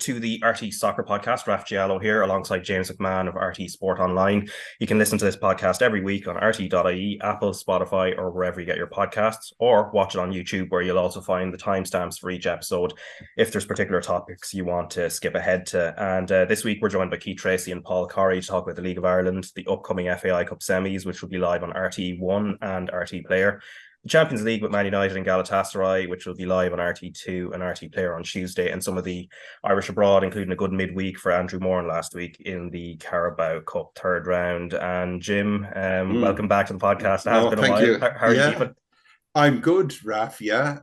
to the RTÉ Soccer Podcast. Diallo here alongside James McMahon of RTÉ Sport Online. You can listen to this podcast every week on RTÉ.ie, Apple, Spotify, or wherever you get your podcasts, or watch it on YouTube, where you'll also find the timestamps for each episode if there's particular topics you want to skip ahead to. And this week we're joined by Keith Treacy and Paul Corry to talk about the League of Ireland, the upcoming FAI Cup semis, which will be live on RTÉ One and RTÉ Player, the Champions League with Man United and Galatasaray, which will be live on RTÉ Two and RTÉ Player on Tuesday, and some of the Irish abroad, including a good midweek for Andrew Moran last week in the Carabao Cup third round. And Jim, welcome back to the podcast. It has been a while. You. How are you keeping? I'm good, Raf. Yeah,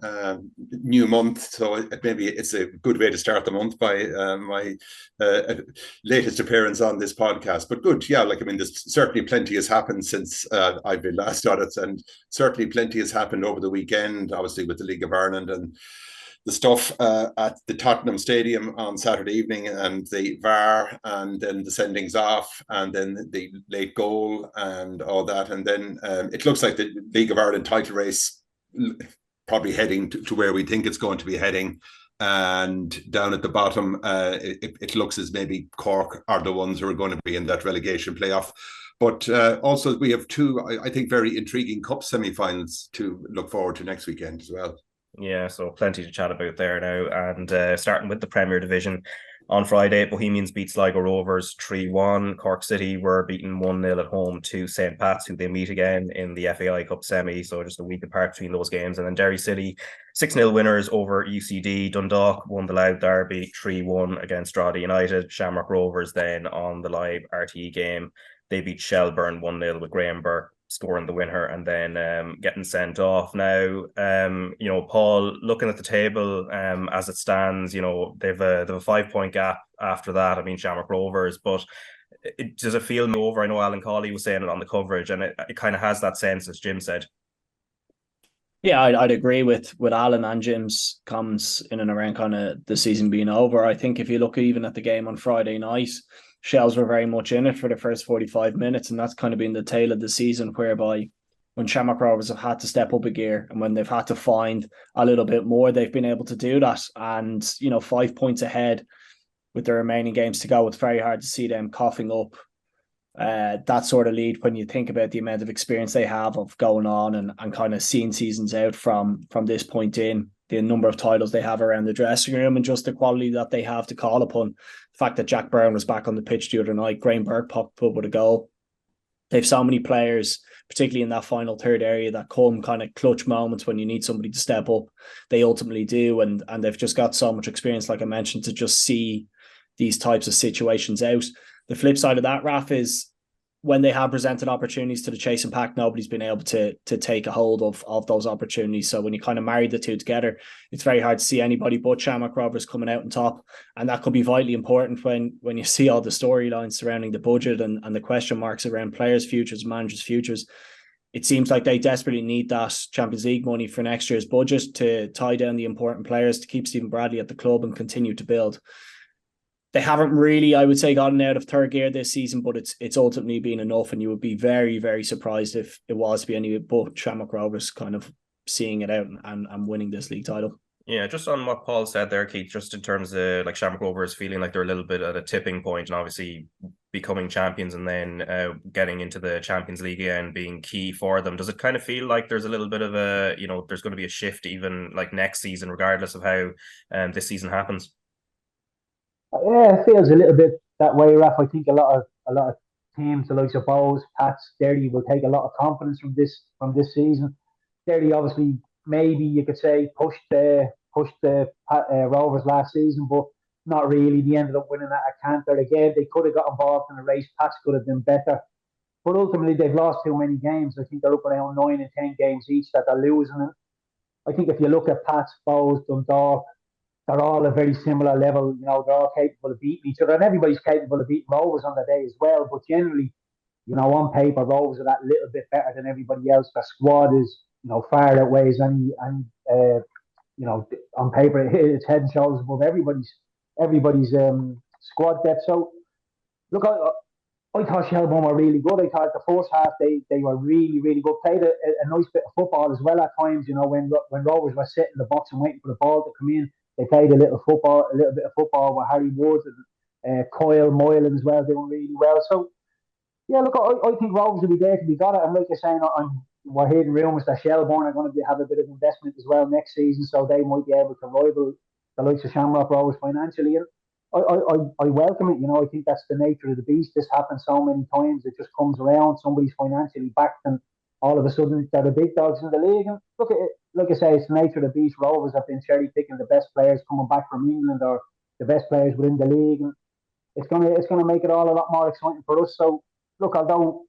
new month, so maybe it's a good way to start the month by my latest appearance on this podcast. But good, yeah. There's certainly plenty has happened since I've been last on it, and certainly plenty has happened over the weekend. Obviously, with the League of Ireland and the stuff at the Tottenham Stadium on Saturday evening, and the VAR, and then the sendings off, and then the late goal and all that. And then it looks like the League of Ireland title race probably heading to where we think it's going to be heading. And down at the bottom, it looks as maybe Cork are the ones who are going to be in that relegation playoff. But also we have two, I think, very intriguing cup semi-finals to look forward to next weekend as well. Yeah, so plenty to chat about there now. And starting with the Premier Division, on Friday, Bohemians beat Sligo Rovers 3-1. Cork City were beaten 1-0 at home to St. Pat's, who they meet again in the FAI Cup semi, so just a week apart between those games. And then Derry City, 6-0 winners over UCD. Dundalk won the Louth Derby 3-1 against Drogheda United. Shamrock Rovers then on the live RTÉ game, they beat Shelburne 1-0 with Graham Burke scoring the winner and then getting sent off. Now, Paul, looking at the table as it stands, they've a 5-point gap after that. I mean, Shamrock Rovers, but does it feel over? I know Alan Cawley was saying it on the coverage, and it kind of has that sense, as Jim said. Yeah, I'd agree with Alan and Jim's comments in and around kind of the season being over. I think if you look even at the game on Friday night, Shells were very much in it for the first 45 minutes, and that's kind of been the tail of the season, whereby when Shamrock Rovers have had to step up a gear and when they've had to find a little bit more, they've been able to do that. And, 5 points ahead with the remaining games to go, it's very hard to see them coughing up that sort of lead when you think about the amount of experience they have of going on and kind of seeing seasons out from this point in, the number of titles they have around the dressing room, and just the quality that they have to call upon. The fact that Jack Brown was back on the pitch the other night, Graham Burke popped up with a goal. They've so many players, particularly in that final third area, that come kind of clutch moments when you need somebody to step up. They ultimately do, and they've just got so much experience, like I mentioned, to just see these types of situations out. The flip side of that, Raf, is when they have presented opportunities to the chasing pack, nobody's been able to take a hold of those opportunities. So when you kind of marry the two together, it's very hard to see anybody but Shamrock Rovers coming out on top. And that could be vitally important when you see all the storylines surrounding the budget and the question marks around players' futures, managers' futures. It seems like they desperately need that Champions League money for next year's budget to tie down the important players, to keep Stephen Bradley at the club and continue to build. They haven't really, I would say, gotten out of third gear this season, but it's ultimately been enough, and you would be very, very surprised if it was to be any but Shamrock Rovers kind of seeing it out and winning this league title. Yeah, just on what Paul said there, Keith, just in terms of like Shamrock Rovers feeling like they're a little bit at a tipping point, and obviously becoming champions and then getting into the Champions League again being key for them. Does it kind of feel like there's a little bit of there's going to be a shift even like next season, regardless of how this season happens? Yeah, it feels a little bit that way, Raf. I think a lot of teams, the likes of Bows, Pats, Derry, will take a lot of confidence from this season. Derry, obviously, maybe you could say pushed the Rovers last season, but not really. They ended up winning that at Cantor again. They could have got involved in the race. Pats could have been better, but ultimately they've lost too many games. I think they're up around 9 and 10 games each that they're losing. And I think if you look at Pats, Bows, Dundalk, they're all a very similar level. They're all capable of beating each other, and everybody's capable of beating Rovers on the day as well. But generally, on paper, Rovers are that little bit better than everybody else. Their squad is, far outweighs any on paper, it's head and shoulders above everybody's squad depth. So, look, I thought Shelburne were really good. I thought the first half they were really, really good. Played a nice bit of football as well at times, when Rovers were sitting in the box and waiting for the ball to come in. They played a little bit of football with Harry Wood and Coyle Moylan as well, doing really well. So yeah, look, I think Rovers will be there to be got it. And like you're saying, we're hearing rumours that Shelbourne are going to have a bit of investment as well next season, so they might be able to rival the likes of Shamrock Rovers financially. And I welcome it. I think that's the nature of the beast. This happens so many times. It just comes around. Somebody's financially backed, and all of a sudden they're the big dogs in the league. And look at it, like I say, it's the nature of the beast. Rovers have been cherry picking the best players coming back from England or the best players within the league, and it's gonna make it all a lot more exciting for us. So look, although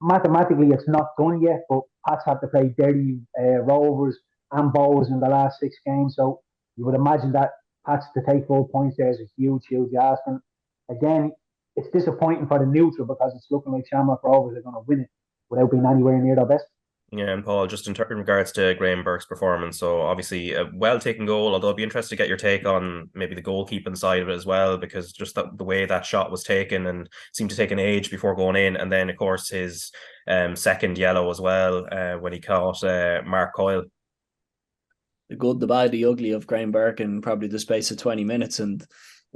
mathematically it's not done yet, but Pats have to play Derry, Rovers and Bows in the last 6 games, so you would imagine that Pats to take 4 points there is a huge ask. And again, it's disappointing for the neutral because it's looking like Shamrock Rovers are going to win it without being anywhere near their best. Yeah, and Paul, just in regards to Graham Burke's performance, so obviously a well-taken goal, although I'd be interested to get your take on maybe the goalkeeping side of it as well, because just the way that shot was taken and seemed to take an age before going in, and then of course his second yellow as well when he caught Mark Coyle. The good, the bad, the ugly of Graham Burke in probably the space of 20 minutes, and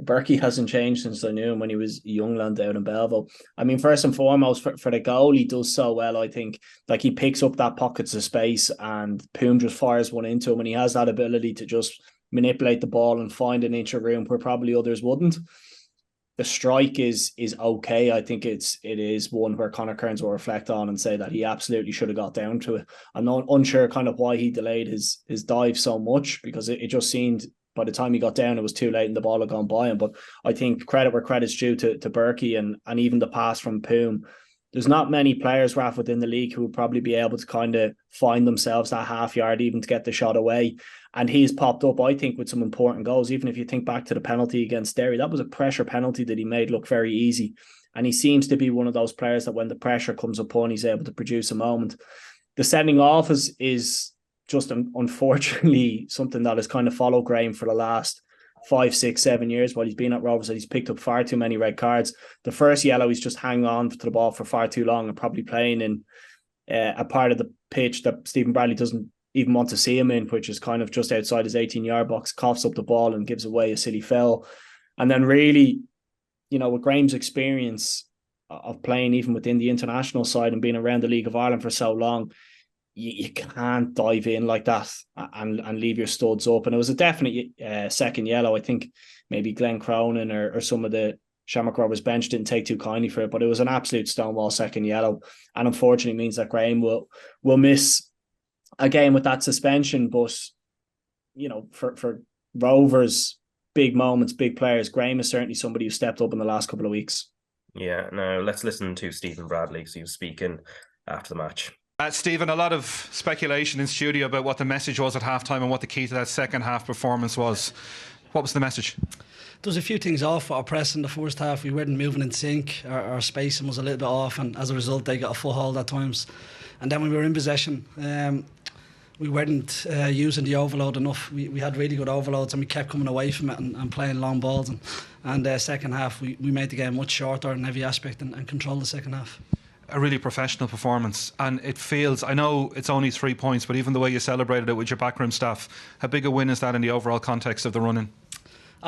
Berkey hasn't changed since I knew him when he was a young lad down in Belleville. I mean, first and foremost, for the goal, he does so well, I think. Like, he picks up that pockets of space and Poom just fires one into him, and he has that ability to just manipulate the ball and find an inch of room where probably others wouldn't. The strike is okay. I think it is one where Conor Kearns will reflect on and say that he absolutely should have got down to it. I'm not unsure kind of why he delayed his dive so much, because it just seemed by the time he got down, it was too late and the ball had gone by him. But I think credit where credit's due to Berkey and even the pass from Poom. There's not many players, Raf, within the league who would probably be able to kind of find themselves that half yard even to get the shot away. And he's popped up, I think, with some important goals. Even if you think back to the penalty against Derry, that was a pressure penalty that he made look very easy. And he seems to be one of those players that when the pressure comes upon, he's able to produce a moment. The sending off is just unfortunately something that has kind of followed Graham for the last 5, 6, 7 years while he's been at Rovers. He's picked up far too many red cards. The first yellow, he's just hanging on to the ball for far too long and probably playing in a part of the pitch that Stephen Bradley doesn't even want to see him in, which is kind of just outside his 18-yard box, coughs up the ball and gives away a silly foul. And then really, with Graham's experience of playing even within the international side and being around the League of Ireland for so long, you can't dive in like that and leave your studs up. And it was a definite second yellow. I think maybe Glenn Cronin or some of the Shamrock Rovers bench didn't take too kindly for it, but it was an absolute stonewall second yellow, and unfortunately means that Graham will miss a game with that suspension. But for Rovers, big moments, big players, Graham is certainly somebody who stepped up in the last couple of weeks. Yeah, now let's listen to Stephen Bradley, because he was speaking after the match. Stephen, a lot of speculation in studio about what the message was at halftime and what the key to that second half performance was. What was the message? There was a few things off with our press in the first half. We weren't moving in sync. Our spacing was a little bit off, and as a result they got a foothold at times. And then when we were in possession, we weren't using the overload enough. We had really good overloads and we kept coming away from it and playing long balls. And second half we made the game much shorter in every aspect and controlled the second half. A really professional performance, and it feels, I know it's only 3 points, but even the way you celebrated it with your backroom staff, how big a win is that in the overall context of the run-in?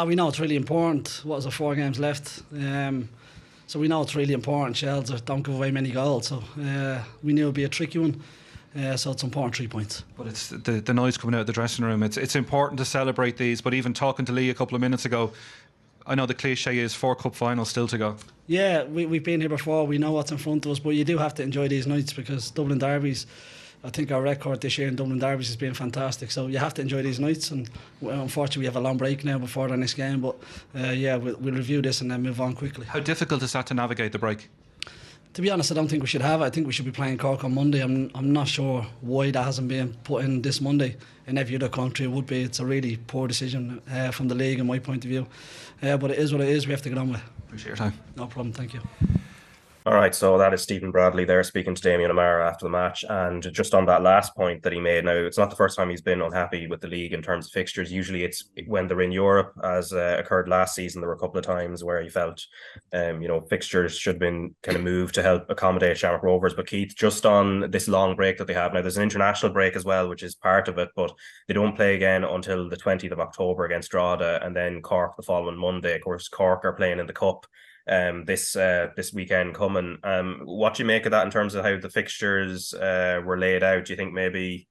We know it's really important. What was there, 4 games left? So we know it's really important. Shells don't give away many goals, so we knew it would be a tricky one. So it's important, 3 points. But it's the noise coming out of the dressing room. It's important to celebrate these, but even talking to Lee a couple of minutes ago, I know the cliche is 4 cup finals still to go. Yeah, we've been here before. We know what's in front of us, but you do have to enjoy these nights because Dublin derbies, I think our record this year in Dublin derbies has been fantastic. So you have to enjoy these nights, and unfortunately we have a long break now before the next game. But we'll review this and then move on quickly. How difficult is that to navigate the break? To be honest, I don't think we should have it. I think we should be playing Cork on Monday. I'm not sure why that hasn't been put in this Monday. In every other country it would be. It's a really poor decision from the league in my point of view. But it is what it is. We have to get on with it. Appreciate your time. No problem, thank you. All right, so that is Stephen Bradley there speaking to Damien O'Mara after the match. And just on that last point that he made, now it's not the first time he's been unhappy with the league in terms of fixtures. Usually it's when they're in Europe, as occurred last season. There were a couple of times where he felt, fixtures should have been kind of moved to help accommodate Shamrock Rovers. But Keith, just on this long break that they have now, there's an international break as well, which is part of it, but they don't play again until the 20th of October against Drogheda, and then Cork the following Monday. Of course, Cork are playing in the Cup this weekend coming. What do you make of that in terms of how the fixtures were laid out? Do you think maybe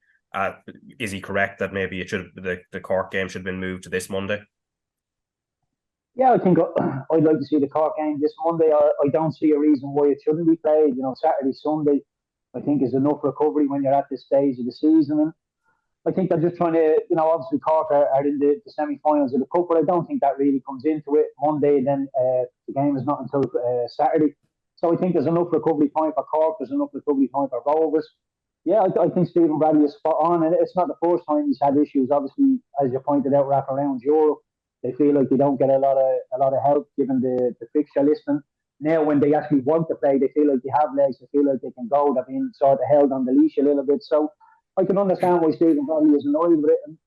is he correct that maybe it should the Cork game should have been moved to this Monday? Yeah, I think I'd like to see the Cork game this Monday. I don't see a reason why it shouldn't be played. Saturday, Sunday, I think is enough recovery when you're at this stage of the season. And I think they're just trying to, obviously Cork are in the semi-finals of the Cup, but I don't think that really comes into it. Monday, then the game is not until Saturday. So I think there's enough recovery time for Cork, there's enough recovery time for Rovers. Yeah, I think Stephen Bradley is spot on, and it's not the first time he's had issues. Obviously, as you pointed out, wrap around Europe, they feel like they don't get a lot of help given the fixture listing. Now, when they actually want to play, they feel like they have legs, they feel like they can go. They're being sort of held on the leash a little bit. So I can understand why Stephen Bradley is annoyed with it, and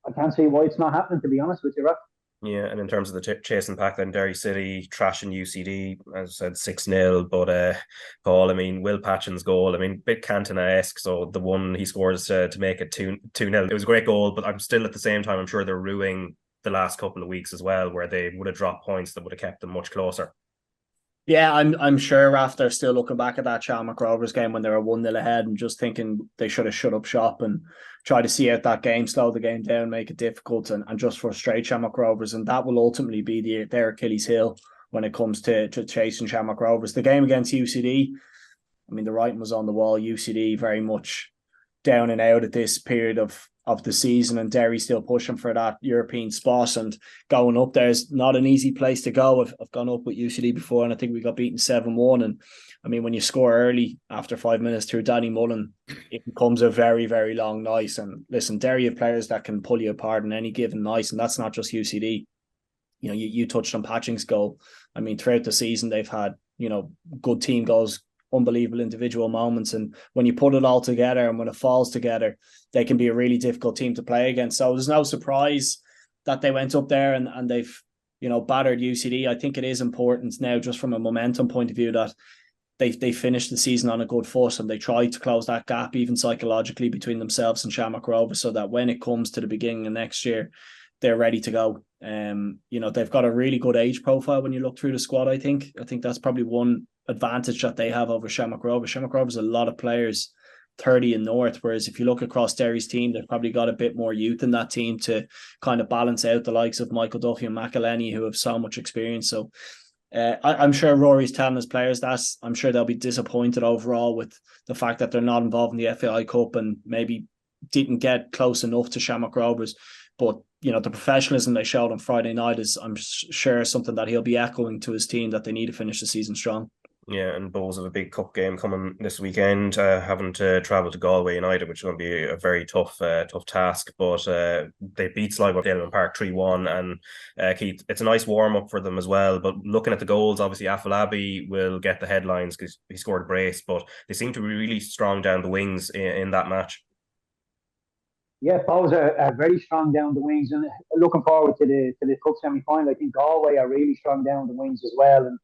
I can't see why it's not happening, to be honest with you, Raf. Yeah, and in terms of the chasing pack, then Derry City trashing UCD, as I said, 6-0. But Paul, Will Patchen's goal, bit Cantona-esque. So the one he scores to make it 2-0, it was a great goal. But I'm still at the same time, I'm sure they're ruining the last couple of weeks as well, where they would have dropped points that would have kept them much closer. Yeah, I'm sure Raf, they're still looking back at that Shamrock Rovers game when they were 1-0 ahead and just thinking they should have shut up shop and try to see out that game, slow the game down, make it difficult and just frustrate Shamrock Rovers. And that will ultimately be their Achilles heel when it comes to chasing Shamrock Rovers. The game against UCD, the writing was on the wall. UCD very much down and out at this period of the season, and Derry still pushing for that European spot, and going up there is not an easy place to go. I've gone up with UCD before, and I think we got beaten 7-1. And when you score early after 5 minutes through Danny Mullen, it becomes a very, very long night. And listen, Derry have players that can pull you apart in any given night, and that's not just UCD. You touched on Patching's goal. Throughout the season they've had good team goals, unbelievable individual moments, and when you put it all together and when it falls together, they can be a really difficult team to play against. So there's no surprise that they went up there and they've battered UCD. I think it is important now, just from a momentum point of view, that they finished the season on a good foot and they tried to close that gap even psychologically between themselves and Shamrock Rovers, so that when it comes to the beginning of next year, they're ready to go. They've got a really good age profile when you look through the squad. I think that's probably one advantage that they have over Shamrock Rovers. Shamrock Rovers a lot of players 30 and north, whereas if you look across Derry's team, they've probably got a bit more youth in that team to kind of balance out the likes of Michael Duffy and McElhenney, who have so much experience. So I'm sure Rory's telling his players that. I'm sure they'll be disappointed overall with the fact that they're not involved in the FAI Cup and maybe didn't get close enough to Shamrock Rovers. But the professionalism they showed on Friday night is, I'm sure, something that he'll be echoing to his team, that they need to finish the season strong. Yeah, and Bulls have a big cup game coming this weekend, having to travel to Galway United, which is going to be a very tough task. But they beat Sligo Diallo Park 3-1, and Keith, it's a nice warm up for them as well. But looking at the goals, obviously Afolabi will get the headlines because he scored a brace, but they seem to be really strong down the wings in that match. Yeah, Bulls are very strong down the wings, and looking forward to the cup semi-final. I think Galway are really strong down the wings as well. And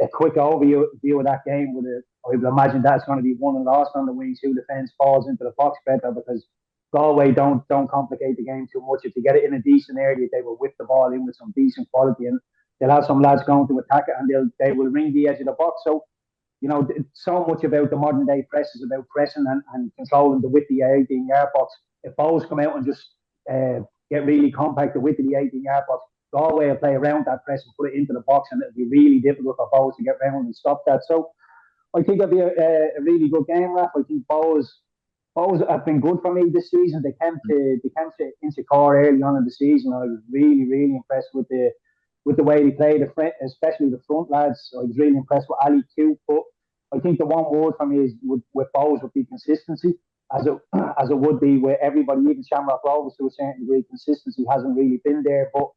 a quick overview of that game I would imagine that's going to be won and lost on the wings. Who defends falls into the box better, because Galway don't complicate the game too much. If they get it in a decent area, they will whip the ball in with some decent quality, and they'll have some lads going to attack it, and they will ring the edge of the box. So so much about the modern day press is about pressing and controlling the width of the 18-yard box. If Bows come out and just get really compact the width of the 18-yard box, Galway will play around that press and put it into the box, and it'll be really difficult for Bows to get round and stop that. So I think it'll be a really good game, Raf. I think Bows have been good for me this season. They came to Inchicore early on in the season. I was really, really impressed with the way they played, especially the front lads. I was really impressed with Ali Q. But I think the one word for me is with Bows would be consistency, as it would be with everybody, even Shamrock Rovers to a certain degree. Consistency hasn't really been there, but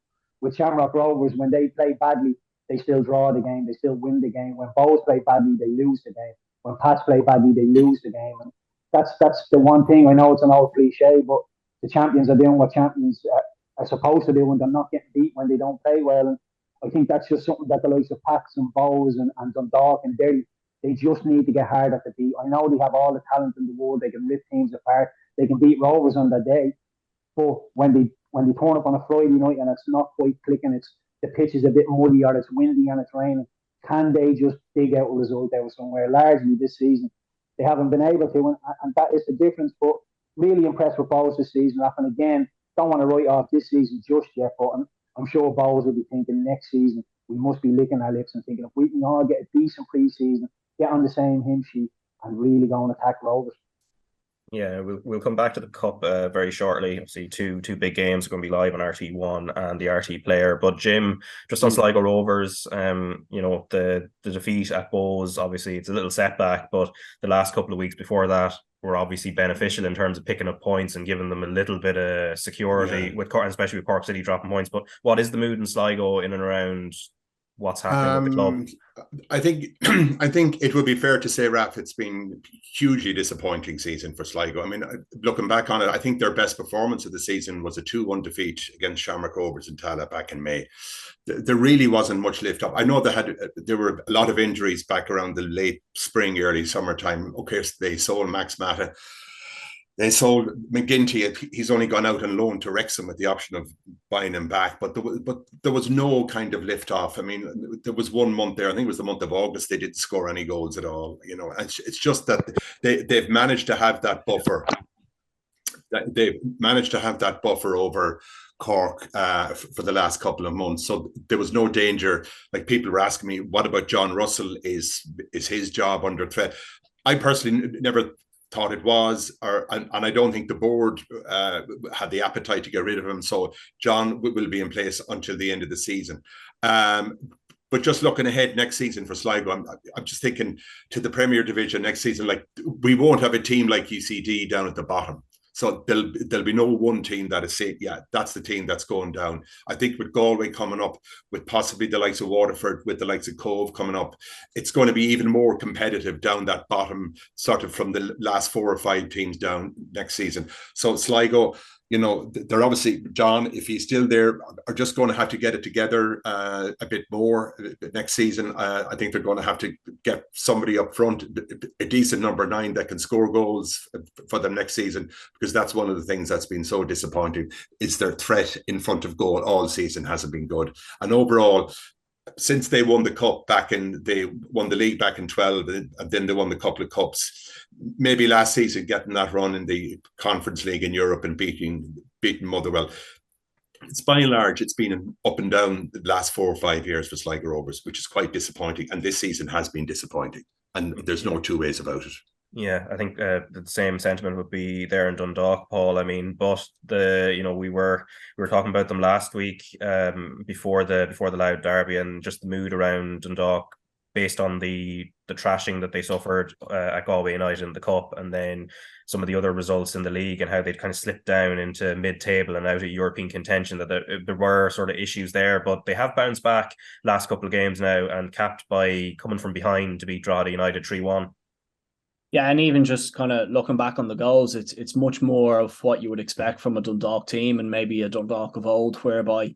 with Shamrock Rovers, when they play badly, they still draw the game, they still win the game. When Bows play badly, they lose the game. When Pats play badly, they lose the game. And that's the one thing. I know it's an old cliche, but the champions are doing what champions are supposed to do, and they're not getting beat when they don't play well. And I think that's just something that the likes of Pats and Bows and Dundalk and Derry, they just need to get harder to beat. I know they have all the talent in the world. They can rip teams apart. They can beat Rovers on their day. But when they turn up on a Friday night and it's not quite clicking, the pitch is a bit muddy or it's windy and it's raining, can they just dig out a result out somewhere? Largely this season, they haven't been able to, and that is the difference. But really impressed with Bowles this season, and again, don't want to write off this season just yet, but I'm sure Bowles will be thinking next season we must be licking our lips and thinking if we can all get a decent pre-season, get on the same hymn sheet and really go and attack Rovers. Yeah, we'll come back to the Cup very shortly. Obviously, two big games are going to be live on RTÉ One and the RTÉ Player. But Jim, just on Sligo Rovers, the defeat at Bows, obviously it's a little setback, but the last couple of weeks before that were obviously beneficial in terms of picking up points and giving them a little bit of security, with especially with Cork City dropping points. But what is the mood in Sligo in and around what's happening with the club? I think it would be fair to say, Raf, it's been hugely disappointing season for Sligo. I mean, looking back on it, I think their best performance of the season was a 2-1 defeat against Shamrock Rovers in Tala back in May. There really wasn't much lift up. I know there were a lot of injuries back around the late spring, early summertime. Okay, they sold Max Mata. They sold McGinty. He's only gone out on loan to Wrexham with the option of buying him back. But there was no kind of lift off. I mean, there was 1 month there. I think it was the month of August. They didn't score any goals at all. It's just that they've managed to have that buffer. They've managed to have that buffer over Cork for the last couple of months. So there was no danger. Like, people were asking me, what about John Russell? Is his job under threat? I personally never thought it was, and I don't think the board had the appetite to get rid of him. So John will be in place until the end of the season. But just looking ahead next season for Sligo, I'm just thinking to the Premier Division next season. Like, we won't have a team like UCD down at the bottom. So there'll be no one team that is saying, yeah, that's the team that's going down. I think with Galway coming up, with possibly the likes of Waterford, with the likes of Cove coming up, it's going to be even more competitive down that bottom, sort of from the last 4 or 5 teams down next season. So Sligo, they're obviously, John, if he's still there, are just going to have to get it together a bit more next season. I think they're going to have to get somebody up front, a decent number 9 that can score goals for them next season, because that's one of the things that's been so disappointing, is their threat in front of goal all season hasn't been good. And overall, since they won the cup they won the league back in 12, and then they won the couple of cups. Maybe last season, getting that run in the Conference League in Europe and beating Motherwell. It's by and large, it's been up and down the last 4 or 5 years for Sligo Rovers, which is quite disappointing. And this season has been disappointing, and there's no two ways about it. Yeah, I think the same sentiment would be there in Dundalk, Paul. I mean, but we were talking about them last week before the Loud Derby, and just the mood around Dundalk based on the trashing that they suffered at Galway United in the Cup, and then some of the other results in the league, and how they'd kind of slipped down into mid-table and out of European contention, that there were sort of issues there. But they have bounced back last couple of games now, and capped by coming from behind to beat Drogheda United 3-1. Yeah, and even just kind of looking back on the goals, it's much more of what you would expect from a Dundalk team, and maybe a Dundalk of old, whereby,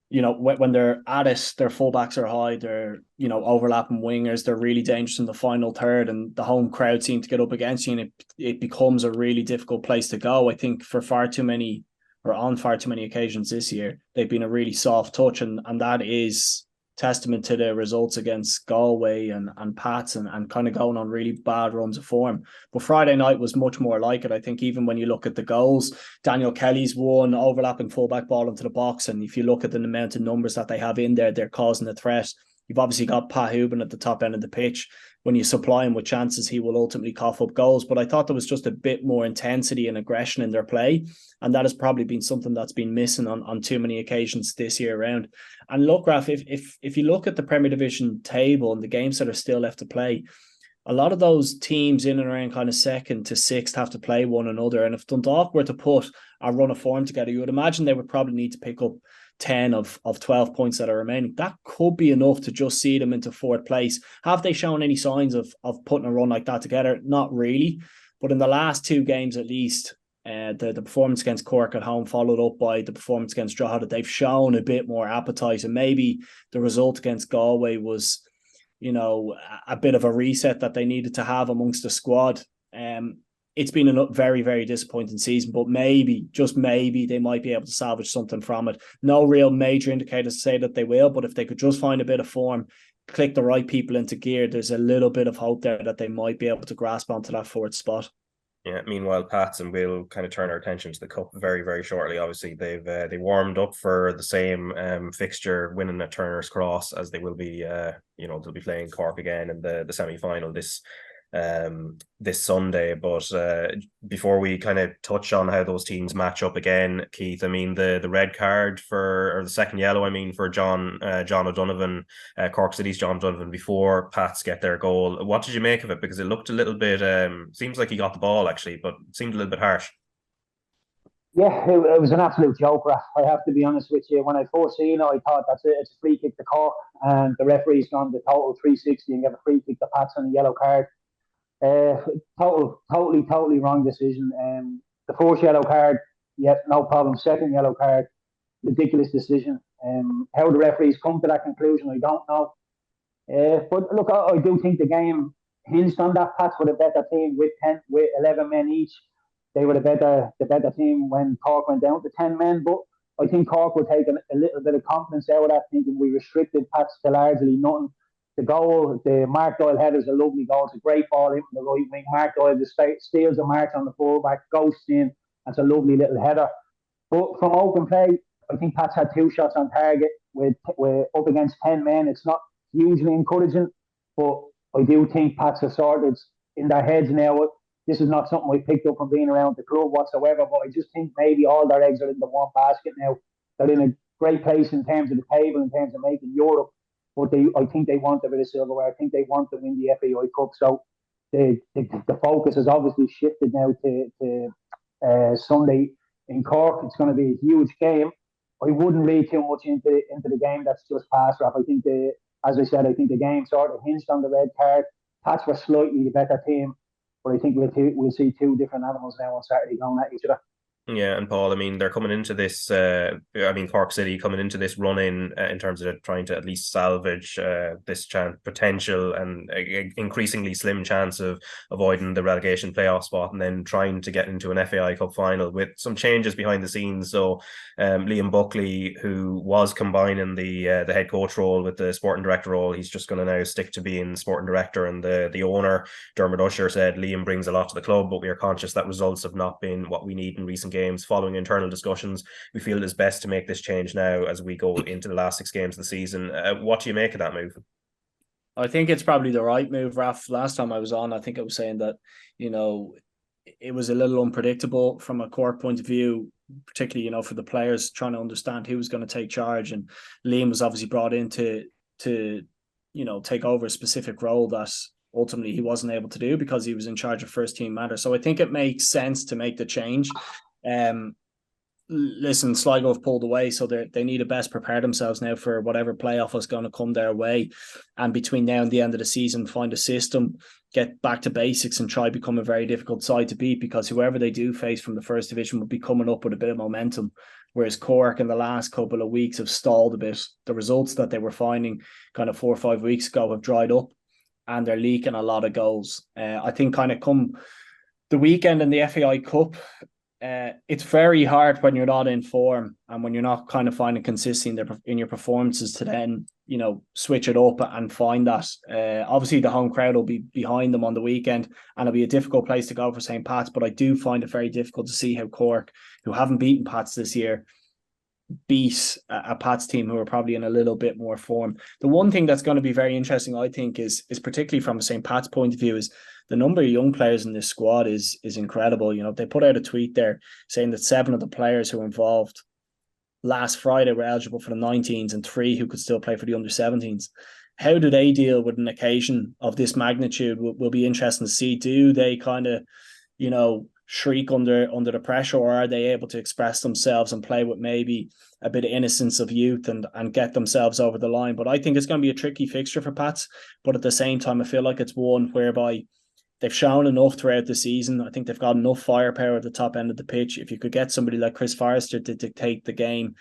when they're at it, their fullbacks are high, they're, overlapping wingers, they're really dangerous in the final third, and the home crowd seem to get up against you, and it becomes a really difficult place to go. I think on far too many occasions this year, they've been a really soft touch, and that is testament to the results against Galway and Pats and kind of going on really bad runs of form. But Friday night was much more like it. I think even when you look at the goals, Daniel Kelly's one overlapping fullback ball into the box, and if you look at the amount of numbers that they have in there, they're causing a threat. You've obviously got Pat Hubin at the top end of the pitch. When you supply him with chances, he will ultimately cough up goals. But I thought there was just a bit more intensity and aggression in their play, and that has probably been something that's been missing on too many occasions this year around. And look, Raf, if you look at the Premier Division table and the games that are still left to play, a lot of those teams in and around kind of 2nd to 6th have to play one another. And if Dundalk were to put a run of form together, you would imagine they would probably need to pick up 10 of 12 points that are remaining, that could be enough to just see them into fourth place. Have they shown any signs of putting a run like that together? Not really. But in the last 2 games at least, the performance against Cork at home, followed up by the performance against Drogheda, they've shown a bit more appetite. And maybe the result against Galway was, a bit of a reset that they needed to have amongst the squad. It's been a very, very disappointing season, but maybe, just maybe, they might be able to salvage something from it. No real major indicators to say that they will, but if they could just find a bit of form, click the right people into gear, there's a little bit of hope there that they might be able to grasp onto that fourth spot. Yeah, meanwhile, Pats, and we'll kind of turn our attention to the Cup very, very shortly. Obviously, they warmed up for the same fixture, winning at Turner's Cross, as they will be, they'll be playing Cork again in the semi-final this Sunday. But before we kind of touch on how those teams match up again, Keith, I mean, the red card or the second yellow, for John O'Donovan, Cork City's John O'Donovan, before Pats get their goal. What did you make of it? Because it looked a little bit, seems like he got the ball actually, but it seemed a little bit harsh. Yeah, it was an absolute joke, Raf. I have to be honest with you. When I first seen it, I thought it's a free kick to Cork, and the referee's gone the total 360 and gave a free kick to Pats on a yellow card. Totally wrong decision. The first yellow card, yeah, no problem. Second yellow card, ridiculous decision. How the referees come to that conclusion, I don't know. But look, I do think the game hinged on that. Pats were a better team with 11 men each. They were the better team when Cork went down to 10 men. But I think Cork would take a little bit of confidence out of that, thinking we restricted Pats to largely nothing. The goal, the Mark Doyle header, is a lovely goal. It's a great ball in from the right wing. Mark Doyle just steals a march on the fullback, ghosts in. It's a lovely little header. But from open play, I think Pats had 2 shots on target with up against 10 men. It's not hugely encouraging, but I do think Pats are sorted in their heads now. This is not something I picked up from being around the club whatsoever, but I just think maybe all their eggs are in the one basket now. They're in a great place in terms of the table, in terms of making Europe. But I think they want a bit of silverware. I think they want to win the FAI Cup. So the focus has obviously shifted now to Sunday in Cork. It's going to be a huge game. I wouldn't read too much into the game that's just passed, Raf. I think as I said, I think the game sort of hinged on the red card. Pats were slightly the better team, but I think we'll see 2 different animals now on Saturday going at each other. Yeah, and Paul, they're coming into this, Cork City coming into this run-in in terms of trying to at least salvage this potential and increasingly slim chance of avoiding the relegation playoff spot, and then trying to get into an FAI Cup final with some changes behind the scenes. So Liam Buckley, who was combining the head coach role with the sporting director role, he's just going to now stick to being sporting director. And the owner, Dermot Usher, said Liam brings a lot to the club, but we are conscious that results have not been what we need in recent games. Following internal discussions, we feel it is best to make this change now as we go into the last 6 games of the season. What do you make of that move? I think it's probably the right move, Raf. Last time I was on, I think I was saying that, it was a little unpredictable from a Cork point of view, particularly, for the players trying to understand who was going to take charge. And Liam was obviously brought in to take over a specific role that ultimately he wasn't able to do because he was in charge of first team matters. So I think it makes sense to make the change. Listen, Sligo have pulled away, so they need to best prepare themselves now for whatever playoff is going to come their way. And between now and the end of the season, find a system, get back to basics, and try become a very difficult side to beat, because whoever they do face from the first division will be coming up with a bit of momentum. Whereas Cork in the last couple of weeks have stalled a bit. The results that they were finding kind of 4 or 5 weeks ago have dried up, and they're leaking a lot of goals. I think kind of come the weekend in the FAI Cup, it's very hard when you're not in form and when you're not kind of finding consistency in your performances to then, switch it up and find that. Obviously, the home crowd will be behind them on the weekend, and it'll be a difficult place to go for St. Pat's, but I do find it very difficult to see how Cork, who haven't beaten Pats this year, beat a Pats team who are probably in a little bit more form. The one thing that's going to be very interesting, I think, is particularly from a St. Pat's point of view, is the number of young players in this squad is incredible. They put out a tweet there saying that 7 of the players who were involved last Friday were eligible for the 19s and 3 who could still play for the under 17s. How do they deal with an occasion of this magnitude will be interesting to see. Do they kind of, shriek under the pressure, or are they able to express themselves and play with maybe a bit of innocence of youth and get themselves over the line? But I think it's going to be a tricky fixture for Pats. But at the same time, I feel like it's one whereby they've shown enough throughout the season. I think they've got enough firepower at the top end of the pitch. If you could get somebody like Chris Forrester to dictate the game,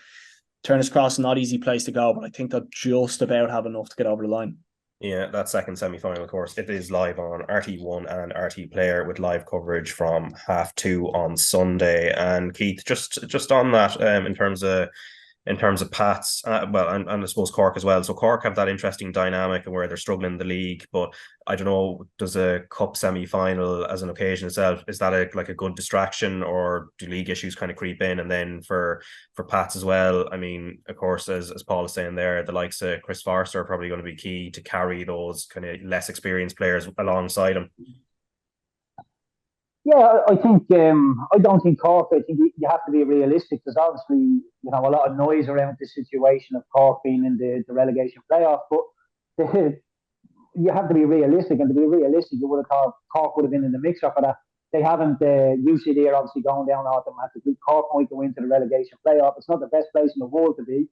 Turner's Cross, not easy place to go, but I think they'll just about have enough to get over the line. Yeah, that second semi-final, of course, it is live on RTÉ One and RTÉ Player with live coverage from 2:30 on Sunday. And Keith, just on that, in terms of Pats, well, and I suppose Cork as well. So Cork have that interesting dynamic where they're struggling in the league, but I don't know, does a cup semi-final as an occasion itself, is that a good distraction, or do league issues kind of creep in? And then for Pats as well, I mean, of course, as Paul is saying there, the likes of Chris Forrester are probably going to be key to carry those kind of less experienced players alongside him. Yeah, I think I don't think Cork. I think you have to be realistic. There's obviously a lot of noise around the situation of Cork being in the relegation playoff, but you have to be realistic. And to be realistic, you would have thought Cork would have been in the mix-up for that. They haven't. UCD are obviously going down automatically. Cork might go into the relegation playoff. It's not the best place in the world to be,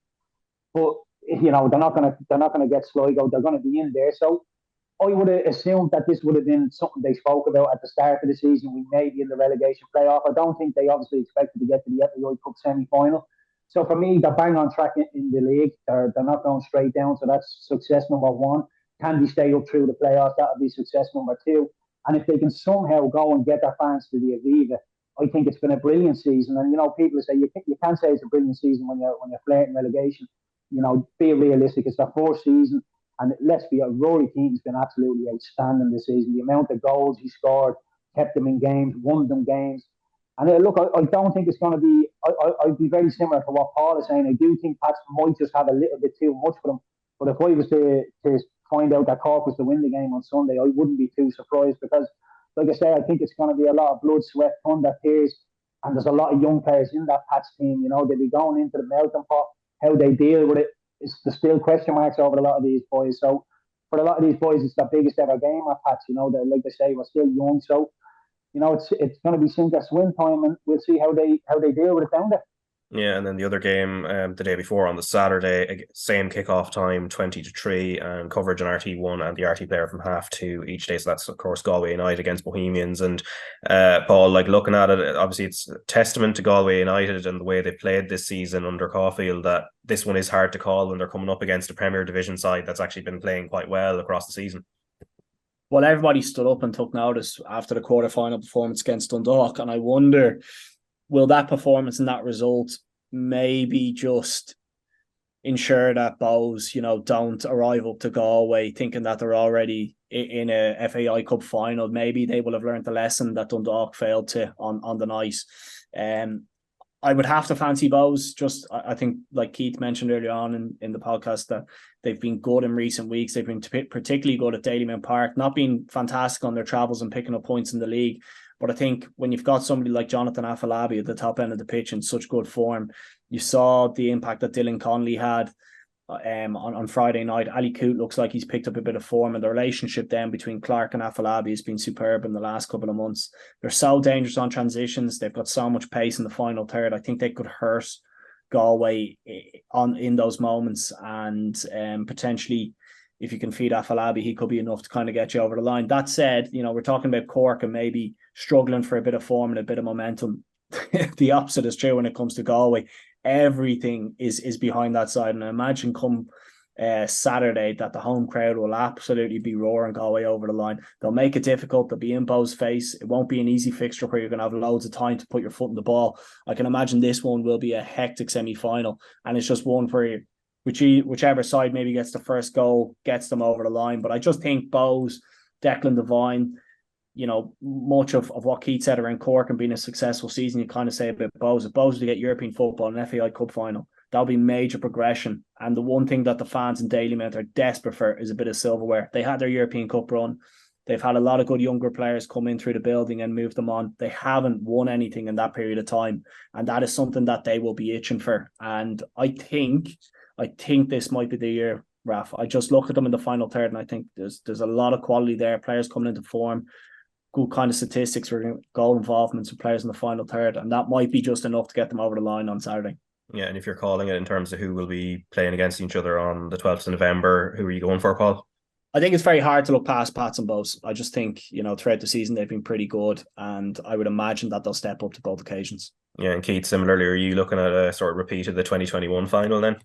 but they're not gonna get Sligo. They're going to be in there. So I would have assumed that this would have been something they spoke about at the start of the season. We may be in the relegation playoff. I don't think they obviously expected to get to the FAI Cup semi-final. So for me, they're bang on track in the league. They're not going straight down. So that's success number one. Can they stay up through the playoffs? That would be success number two. And if they can somehow go and get their fans to the Aviva, I think it's been a brilliant season. And people say you can't say it's a brilliant season when you're flirting relegation. Be realistic. It's their fourth season. And let's be honest, Rory Keating's been absolutely outstanding this season. The amount of goals he scored, kept them in games, won them games. And look, I don't think it's going to be. I'd be very similar to what Paul is saying. I do think Pats might just have a little bit too much for them. But if I was to find out that Cork was to win the game on Sunday, I wouldn't be too surprised because, like I say, I think it's going to be a lot of blood, sweat, thunder, tears, and there's a lot of young players in that Pats team. They'll be going into the melting pot. How they deal with it, there's still question marks over a lot of these boys. So for a lot of these boys, it's the biggest ever game at Pats. Like they say, we're still young. So it's going to be sink or swim time, and we'll see how they deal with it down there. Yeah, and then the other game the day before on the Saturday, same kickoff time, 20:03, and coverage on RTÉ One and the RTÉ Player from 2:30 each day. So that's, of course, Galway United against Bohemians. And Paul, looking at it, obviously it's a testament to Galway United and the way they played this season under Caulfield that this one is hard to call when they're coming up against a Premier Division side that's actually been playing quite well across the season. Well, everybody stood up and took notice after the quarter-final performance against Dundalk, and I wonder, will that performance and that result maybe just ensure that Bows, don't arrive up to Galway thinking that they're already in a FAI Cup final? Maybe they will have learned the lesson that Dundalk failed to on the night. I would have to fancy Bows. Just, I think, like Keith mentioned earlier on in the podcast, that they've been good in recent weeks. They've been particularly good at Dalymount Park, not being fantastic on their travels and picking up points in the league. But I think when you've got somebody like Jonathan Afolabi at the top end of the pitch in such good form, you saw the impact that Dylan Connolly had on Friday night. Ali Coote looks like he's picked up a bit of form, and the relationship then between Clark and Afolabi has been superb in the last couple of months. They're so dangerous on transitions. They've got so much pace in the final third. I think they could hurt Galway in those moments, and potentially, if you can feed Afolabi, he could be enough to kind of get you over the line. That said, we're talking about Cork and maybe struggling for a bit of form and a bit of momentum. The opposite is true when it comes to Galway. Everything is behind that side, and I imagine come Saturday that the home crowd will absolutely be roaring Galway over the line. They'll make it difficult. They'll be in Bo's face. It won't be an easy fixture where you're going to have loads of time to put your foot in the ball. I can imagine this one will be a hectic semi-final, and it's just one where whichever side maybe gets the first goal gets them over the line. But I just think Bo's, Declan Devine, much of what Keith said around Cork and being a successful season, you kind of say about Bows. If Bows to get European football and FAI Cup final, that'll be major progression. And the one thing that the fans in Dalymount are desperate for is a bit of silverware. They had their European Cup run. They've had a lot of good younger players come in through the building and move them on. They haven't won anything in that period of time. And that is something that they will be itching for. And I think this might be the year, Raf. I just look at them in the final third and I think there's a lot of quality there. Players coming into form. good kind of statistics for goal involvements of players in the final third, and that might be just enough to get them over the line on Saturday. Yeah, and if you're calling it in terms of who will be playing against each other on the 12th of November, who are you going for, Paul? I think it's very hard to look past Pats and Bows. I just think, throughout the season they've been pretty good, and I would imagine that they'll step up to both occasions. Yeah, and Keith, similarly, are you looking at a sort of repeat of the 2021 final then?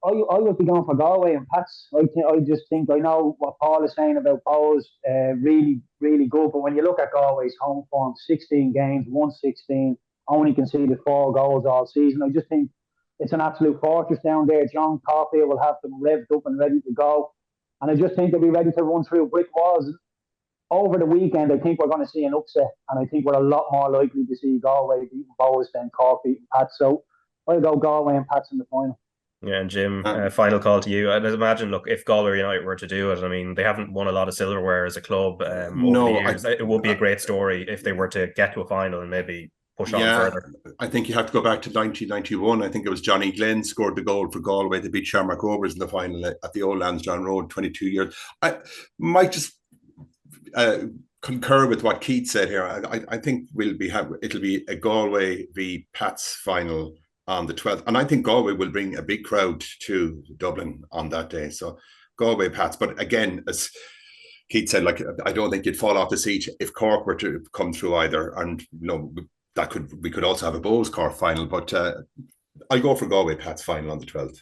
I would be going for Galway and Pats. I just think, I know what Paul is saying about Bows, really, really good. But when you look at Galway's home form, 16 games, won 16, only conceded 4 goals all season. I just think it's an absolute fortress down there. John Caulfield will have them revved up and ready to go. And I just think they'll be ready to run through brick walls. Over the weekend, I think we're going to see an upset. And I think we're a lot more likely to see Galway beating Bows than Cork beating Pats. So I'll go Galway and Pats in the final. Yeah, and Jim, final call to you. I'd imagine, look, if Galway United were to do it, I mean, they haven't won a lot of silverware as a club over the years. It would be a great story if they were to get to a final and maybe push on further. I think you have to go back to 1991. I think it was Johnny Glenn scored the goal for Galway to beat Shamrock Rovers in the final at the old Lansdowne Road, 22 years. I might just concur with what Keith said here. I think it'll be a Galway v Pats final on the 12th. And I think Galway will bring a big crowd to Dublin on that day. So Galway Pats. But again, as Keith said, I don't think you'd fall off the seat if Cork were to come through either. And we could also have a Bows Cork final. But I'll go for Galway Pats final on the 12th.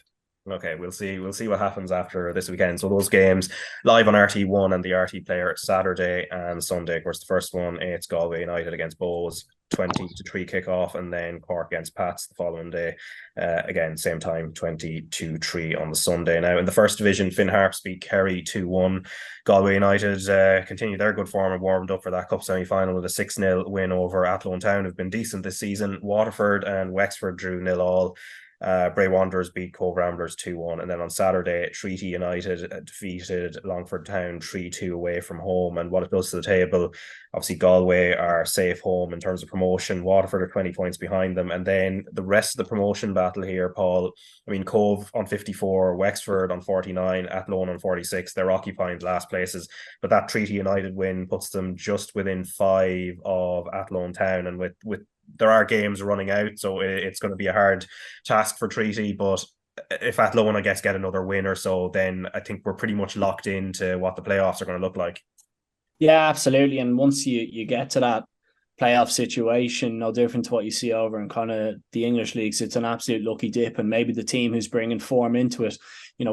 Okay, we'll see what happens after this weekend. So those games live on RTÉ One and the RTÉ Player Saturday and Sunday. Of course, the first one, it's Galway United against Bows, 20 to 3 kickoff, and then Cork against Pats the following day. Again, same time, 20 to 3 on the Sunday. Now, in the first division, Finn Harps beat Kerry 2-1. Galway United continue their good form and warmed up for that cup semi-final with a 6-0 win over Athlone Town, who've been decent this season. Waterford and Wexford drew 0-0. Bray Wanderers beat Cove Ramblers 2-1, and then on Saturday Treaty United defeated Longford Town 3-2 away from home. And what it does to the table, obviously Galway are safe home in terms of promotion, Waterford are 20 points behind them, and then the rest of the promotion battle here, Paul, I mean, Cove on 54, Wexford on 49, Athlone on 46, they're occupying the last places, but that Treaty United win puts them just within 5 of Athlone Town, and with there are games running out, so it's going to be a hard task for Treaty. But if Athlone, I guess, get another win or so, then I think we're pretty much locked into what the playoffs are going to look like. Yeah, absolutely. And once you get to that playoff situation, no different to what you see over in kind of the English leagues, it's an absolute lucky dip. And maybe the team who's bringing form into it,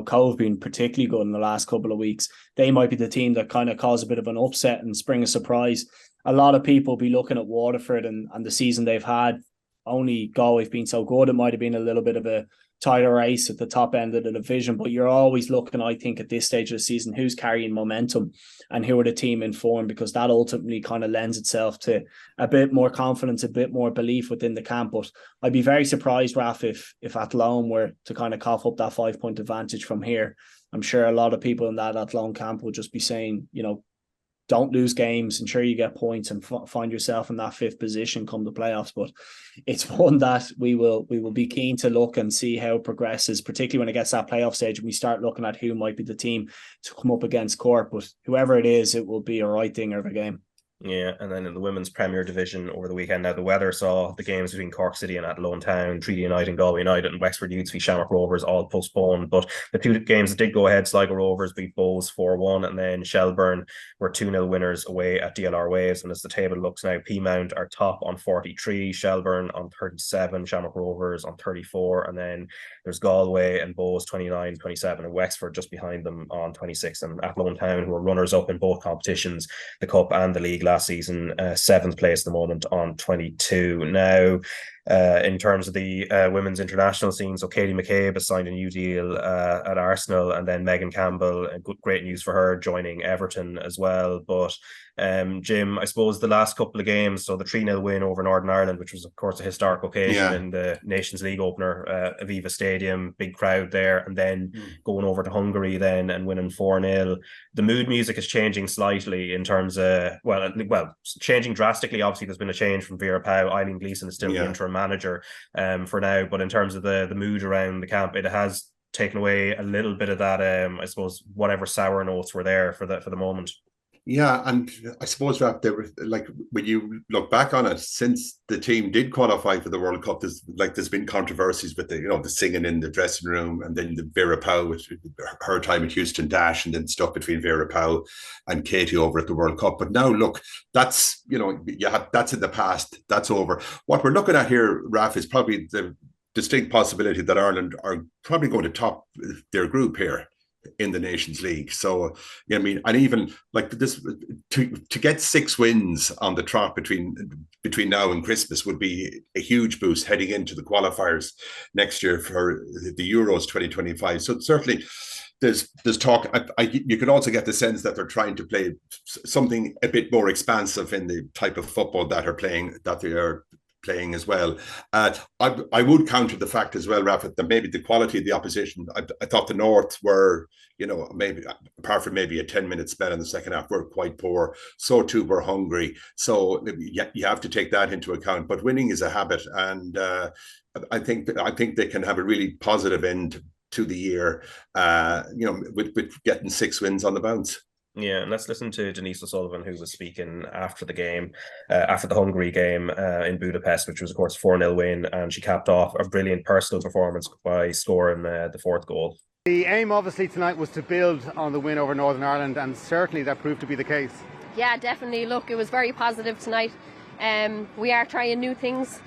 Cove being particularly good in the last couple of weeks, they might be the team that kind of cause a bit of an upset and spring a surprise. A lot of people be looking at Waterford and the season they've had. Only Galway've been so good. It might have been a little bit of a tighter race at the top end of the division, but you're always looking, I think, at this stage of the season, who's carrying momentum and who are the team in form, because that ultimately kind of lends itself to a bit more confidence, a bit more belief within the camp. But I'd be very surprised, Raf, if Athlone were to kind of cough up that 5-point advantage from here. I'm sure a lot of people in that Athlone camp will just be saying, don't lose games, ensure you get points and find yourself in that 5th position come the playoffs. But it's one that we will be keen to look and see how it progresses, particularly when it gets that playoff stage and we start looking at who might be the team to come up against Cork. But whoever it is, it will be a right dinger of a game. Yeah, and then in the women's Premier Division over the weekend, now the weather saw the games between Cork City and Athlone Town, Treaty United and Galway United, and Wexford Youths v Shamrock Rovers all postponed. But the 2 games that did go ahead, Sligo Rovers beat Bows 4-1, and then Shelburne were 2-0 winners away at DLR Waves. And as the table looks now, Peamount are top on 43, Shelburne on 37, Shamrock Rovers on 34, and then there's Galway and Bows 29, 27, and Wexford just behind them on 26, and Athlone Town, who are runners up in both competitions, the Cup and the League last season, 7th place at the moment on 22. Now, in terms of the women's international scene, so Katie McCabe has signed a new deal at Arsenal, and then Megan Campbell, great news for her, joining Everton as well. But Jim, I suppose the last couple of games, so the 3-0 win over Northern Ireland, which was of course a historic occasion in the Nations League opener, Aviva Stadium, big crowd there, and then going over to Hungary then and winning 4-0. The mood music is changing slightly in terms of, well, changing drastically. Obviously there's been a change from Vera Pauw. Eileen Gleeson is still the interim manager for now, but in terms of the mood around the camp, it has taken away a little bit of that, I suppose, whatever sour notes were there for the moment. Yeah, and I suppose that there were, like, when you look back on it, since the team did qualify for the World Cup, there's been controversies with the singing in the dressing room, and then the Vera Pauw with her time at Houston Dash, and then stuff between Vera Pauw and Katie over at the World Cup. But now look, that's that's in the past, that's over. What we're looking at here, Raf, is probably the distinct possibility that Ireland are probably going to top their group here in the Nations League. So, I mean, and even like this, to get 6 wins on the trot between now and Christmas would be a huge boost heading into the qualifiers next year for the Euros 2025. So certainly there's talk. You could also get the sense that they're trying to play something a bit more expansive in the type of football that they are playing as well. I would counter the fact as well, Rafa, that maybe the quality of the opposition, I thought the North were, maybe apart from maybe a 10-minute spell in the second half, were quite poor. So too were Hungary. So you have to take that into account. But winning is a habit, and I think they can have a really positive end to the year, with getting 6 wins on the bounce. Yeah, and let's listen to Denise O'Sullivan, who was speaking after the game, after the Hungary game in Budapest, which was, of course, 4-0 win, and she capped off a brilliant personal performance by scoring the 4th goal. The aim, obviously, tonight was to build on the win over Northern Ireland, and certainly that proved to be the case. Yeah, definitely. Look, it was very positive tonight. We are trying new things,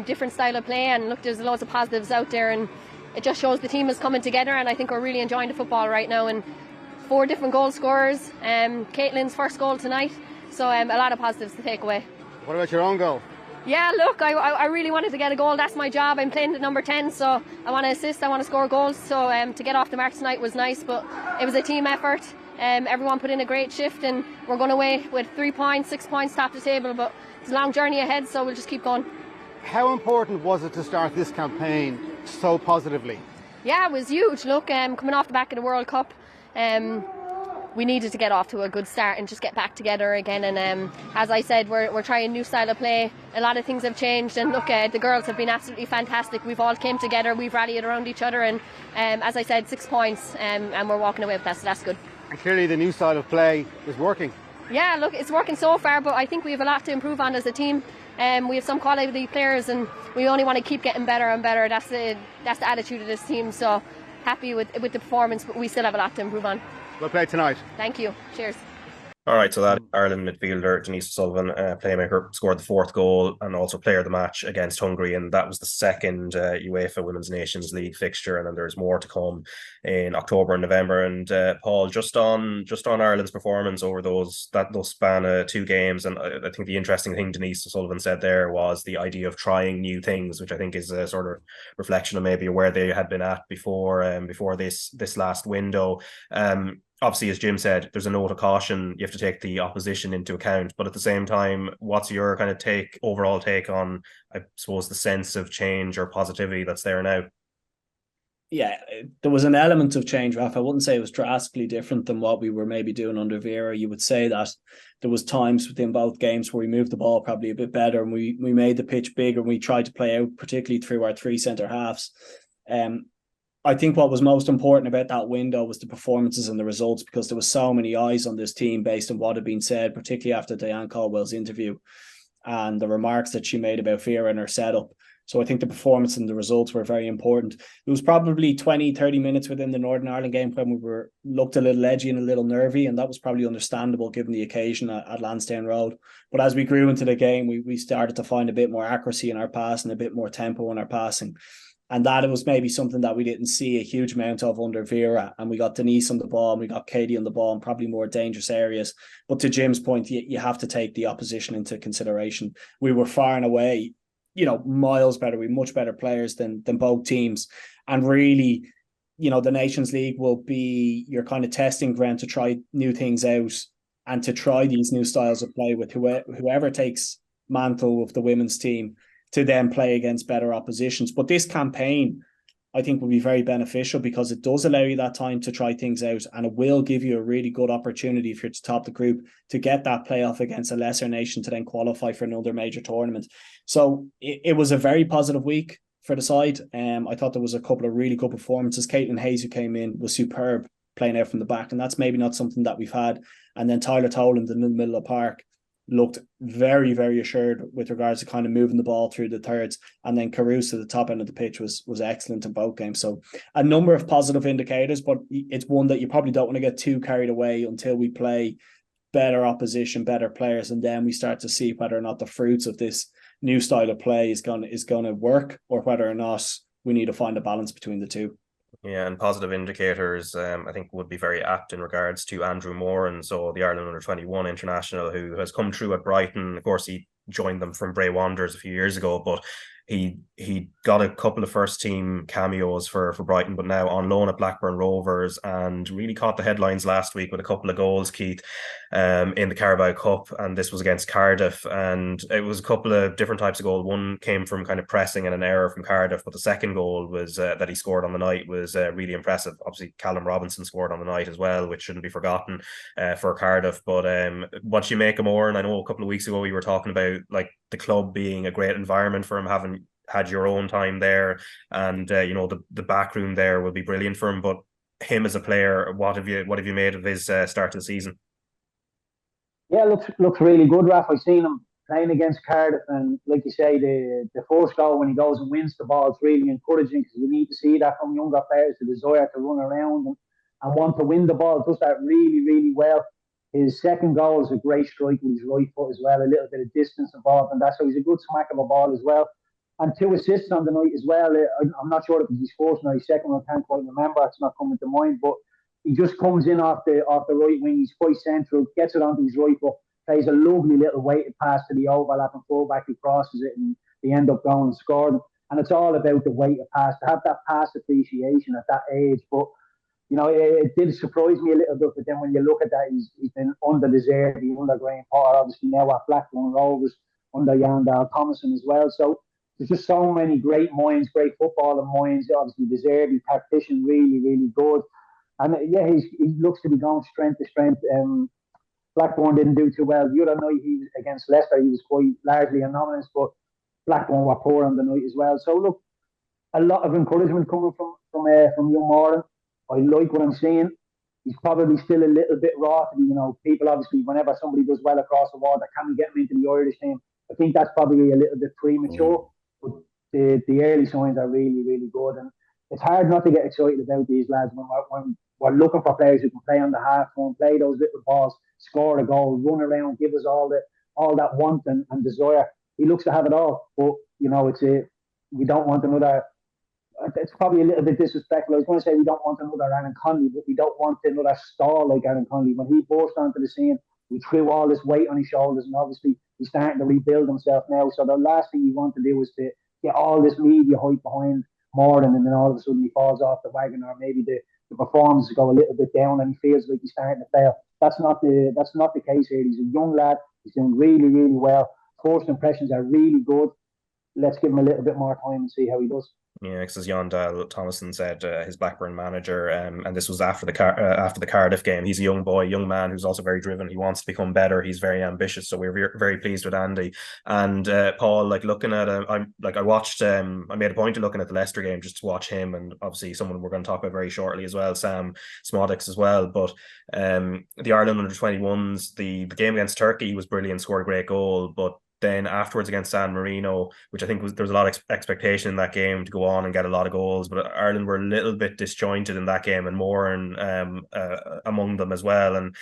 different style of play, and look, there's loads of positives out there, and it just shows the team is coming together, and I think we're really enjoying the football right now. And 4 different goal scorers, Caitlin's first goal tonight, so a lot of positives to take away. What about your own goal? Yeah, look, I really wanted to get a goal. That's my job. I'm playing at number 10, so I want to assist, I want to score goals. So to get off the mark tonight was nice, but it was a team effort. Everyone put in a great shift, and we're going away with 3 points, 6 points top the table, but it's a long journey ahead, so we'll just keep going. How important was it to start this campaign so positively? Yeah, it was huge. Look, coming off the back of the World Cup, we needed to get off to a good start and just get back together again. And as I said, we're trying a new style of play. A lot of things have changed, and look, the girls have been absolutely fantastic. We've all came together, we've rallied around each other, and as I said, 6 points, and we're walking away with that, so that's good. And clearly the new style of play is working. Yeah, look, it's working so far, but I think we have a lot to improve on as a team. We have some quality players, and we only want to keep getting better and better. That's the attitude of this team. So happy with the performance, but we still have a lot to improve on. Well played tonight. Thank you. Cheers. All right, so that Ireland midfielder Denise O'Sullivan, playmaker, scored the 4th goal and also player of the match against Hungary, and that was the second UEFA Women's Nations League fixture, and then there's more to come in October and November. And Paul, just on Ireland's performance over those span of 2 games, and I think the interesting thing Denise O'Sullivan said there was the idea of trying new things, which I think is a sort of reflection of maybe where they had been at before this last window. Obviously, as Jim said, there's a note of caution. You have to take the opposition into account. But at the same time, what's your kind of overall take on, I suppose, the sense of change or positivity that's there now? Yeah, there was an element of change, Raf. I wouldn't say it was drastically different than what we were maybe doing under Vera. You would say that there was times within both games where we moved the ball probably a bit better, and we made the pitch bigger, and we tried to play out, particularly through our 3 centre halves. I think what was most important about that window was the performances and the results, because there were so many eyes on this team based on what had been said, particularly after Diane Caldwell's interview and the remarks that she made about Vera and her setup. So I think the performance and the results were very important. There was probably 20, 30 minutes within the Northern Ireland game when we looked a little edgy and a little nervy, and that was probably understandable given the occasion at Lansdowne Road. But as we grew into the game, we started to find a bit more accuracy in our pass and a bit more tempo in our passing. And that it was maybe something that we didn't see a huge amount of under Vera. And we got Denise on the ball, and we got Katie on the ball in probably more dangerous areas. But to Jim's point, you have to take the opposition into consideration. We were far and away, miles better. We were much better players than both teams. And really, the Nations League will be your kind of testing ground to try new things out and to try these new styles of play with whoever takes mantle of the women's team to then play against better oppositions. But this campaign, I think, will be very beneficial because it does allow you that time to try things out, and it will give you a really good opportunity if you're to top the group to get that playoff against a lesser nation to then qualify for another major tournament. So it was a very positive week for the side. I thought there was a couple of really good performances. Caitlin Hayes, who came in, was superb. playing out from the back, and that's maybe not something that we've had. And then Tyler Toland in the middle of the park looked very, very assured with regards to kind of moving the ball through the thirds. And then Caruso at the top end of the pitch was excellent in both games. So a number of positive indicators, but it's one that you probably don't want to get too carried away until we play better opposition, better players, and then we start to see whether or not the fruits of this new style of play is going to work, or whether or not we need to find a balance between the two. Yeah, and positive indicators, I think, would be very apt in regards to Andrew Moran, so the Ireland under-21 international, who has come through at Brighton. Of course, he joined them from Bray Wanderers a few years ago, but he got a couple of first team cameos for Brighton, but now on loan at Blackburn Rovers, and really caught the headlines last week with a couple of goals, Keith, in the Carabao Cup, and this was against Cardiff, and it was a couple of different types of goals. One came from kind of pressing and an error from Cardiff, but the second goal was that he scored on the night was really impressive. Obviously, Callum Robinson scored on the night as well, which shouldn't be forgotten for Cardiff. But once you make him more, and I know a couple of weeks ago we were talking about like the club being a great environment for him, having had your own time there, and the back room there will be brilliant for him. But him as a player, what have you made of his start to the season? Yeah, looks really good, Raf. I've seen him playing against Cardiff, and like you say, the first goal when he goes and wins the ball, it's really encouraging, because we need to see that from younger players, the desire to run around and want to win the ball. Does that really, really well. His second goal is a great strike with his right foot as well, a little bit of distance involved, and so he's a good smack of a ball as well. And 2 assists on the night as well. I'm not sure if it was his first or his second one, I can't quite remember, it's not coming to mind, but he just comes in off the right wing, he's quite central, gets it onto his right foot, plays a lovely little weighted pass to the overlapping fullback, he crosses it, and they end up going and scoring. And it's all about the weighted pass, to have that pass appreciation at that age. But it did surprise me a little bit, but then when you look at that, he's been under De Zerbi, under Graham Potter, obviously now at Blackburn Rovers, under Yandel Thomason as well. So there's just so many great minds, great footballing minds. Obviously, De Zerbi, tactician, really, really good. And he looks to be going strength to strength. Blackburn didn't do too well. The other night, he was against Leicester, he was quite largely anonymous, but Blackburn were poor on the night as well. So look, a lot of encouragement coming from young Moran. I like what I'm seeing. He's probably still a little bit raw. People obviously, whenever somebody does well across the water, can we get him into the Irish team? I think that's probably a little bit premature, but the early signs are really, really good. And it's hard not to get excited about these lads when we're looking for players who can play on the half front, play those little balls, score a goal, run around, give us all that want and desire. He looks to have it all, but we don't want another. It's probably a little bit disrespectful. I was going to say we don't want another Aaron Connolly, but we don't want another star like Aaron Connolly. When he burst onto the scene, we threw all this weight on his shoulders, and obviously he's starting to rebuild himself now. So the last thing we want to do is to get all this media hype behind Moran, and then all of a sudden he falls off the wagon, or maybe the performances go a little bit down and he feels like he's starting to fail. That's not the case here. He's a young lad. He's doing really, really well. First impressions are really good. Let's give him a little bit more time and see how he does. Yeah, because as Yandel Thomason said, his Blackburn manager, and this was after the Cardiff game. He's a young man who's also very driven. He wants to become better. He's very ambitious. So we're very pleased with Andy. And Paul, like looking at him, I made a point of looking at the Leicester game just to watch him, and obviously someone we're going to talk about very shortly as well, Sam Szmodics as well. But the Ireland under-21s, the game against Turkey was brilliant, scored a great goal, but then afterwards against San Marino, which I think there was a lot of expectation in that game to go on and get a lot of goals, but Ireland were a little bit disjointed in that game, and Moran among them as well. And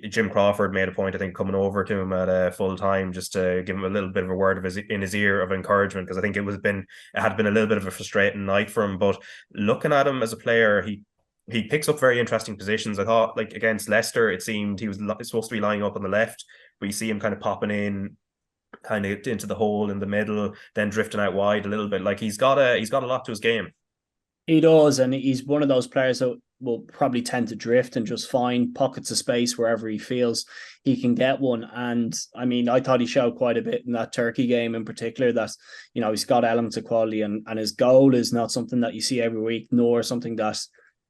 Jim Crawford made a point, I think, coming over to him at full time just to give him a little bit of a word in his ear of encouragement, because I think it had been a little bit of a frustrating night for him. But looking at him as a player, he picks up very interesting positions. I thought, like against Leicester, it seemed he was supposed to be lying up on the left, but you see him kind of popping in kind of into the hole in the middle, then drifting out wide a little bit. Like he's got a lot to his game. He does, and he's one of those players that will probably tend to drift and just find pockets of space wherever he feels he can get one. And I mean, I thought he showed quite a bit in that Turkey game in particular, that he's got elements of quality, and his goal is not something that you see every week, nor something that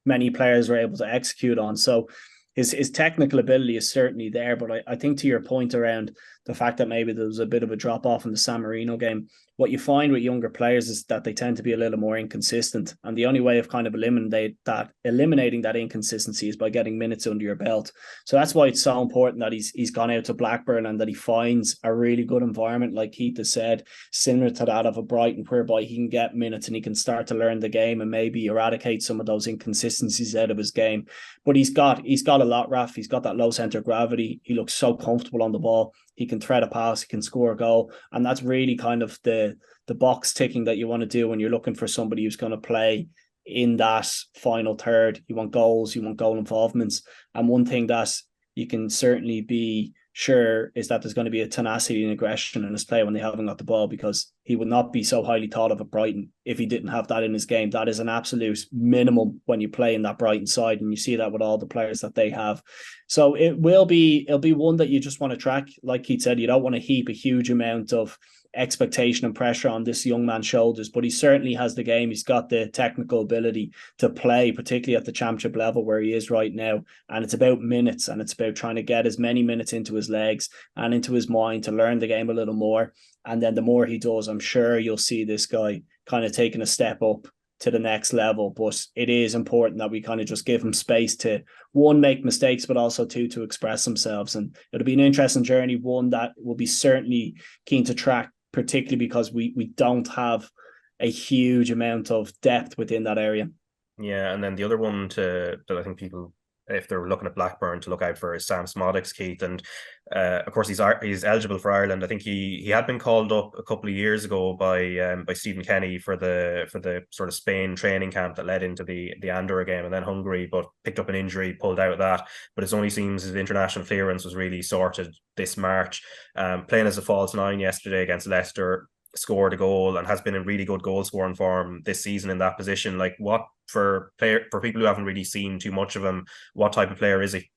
many players are able to execute on. So his technical ability is certainly there, but I think to your point around the fact that maybe there was a bit of a drop off in the San Marino game. What you find with younger players is that they tend to be a little more inconsistent. And the only way of kind of eliminating that inconsistency is by getting minutes under your belt. So that's why it's so important that he's gone out to Blackburn and that he finds a really good environment, like Keith has said, similar to that of a Brighton, whereby he can get minutes and he can start to learn the game and maybe eradicate some of those inconsistencies out of his game. But he's got a lot, Raf. He's got that low centre of gravity. He looks so comfortable on the ball. He can thread a pass, he can score a goal. And that's really kind of the box ticking that you want to do when you're looking for somebody who's going to play in that final third. You want goals, you want goal involvements. And one thing that you can certainly be sure is that there's going to be a tenacity and aggression in his play when they haven't got the ball, because he would not be so highly thought of at Brighton if he didn't have that in his game. That is an absolute minimum when you play in that Brighton side, and you see that with all the players that they have. So it'll be one that you just want to track. Like Keith said, you don't want to heap a huge amount of expectation and pressure on this young man's shoulders, but he certainly has the game. He's got the technical ability to play, particularly at the championship level where he is right now. And it's about minutes, and it's about trying to get as many minutes into his legs and into his mind to learn the game a little more. And then the more he does, I'm sure you'll see this guy kind of taking a step up to the next level. But it is important that we kind of just give him space to, one, make mistakes, but also two, to express themselves. And it'll be an interesting journey, one that will be certainly keen to track, particularly because we don't have a huge amount of depth within that area. Yeah, and then the other one that I think people, if they're looking at Blackburn, to look out for is Sam Szmodics, Keith. And of course, he's eligible for Ireland. I think he had been called up a couple of years ago by Stephen Kenny for the sort of Spain training camp that led into the Andorra game, and then Hungary, but picked up an injury, pulled out of that. But it only seems his international clearance was really sorted this March. Playing as a false nine yesterday against Leicester, scored a goal and has been in really good goal scoring form this season in that position. Like, what for people who haven't really seen too much of him, what type of player is he?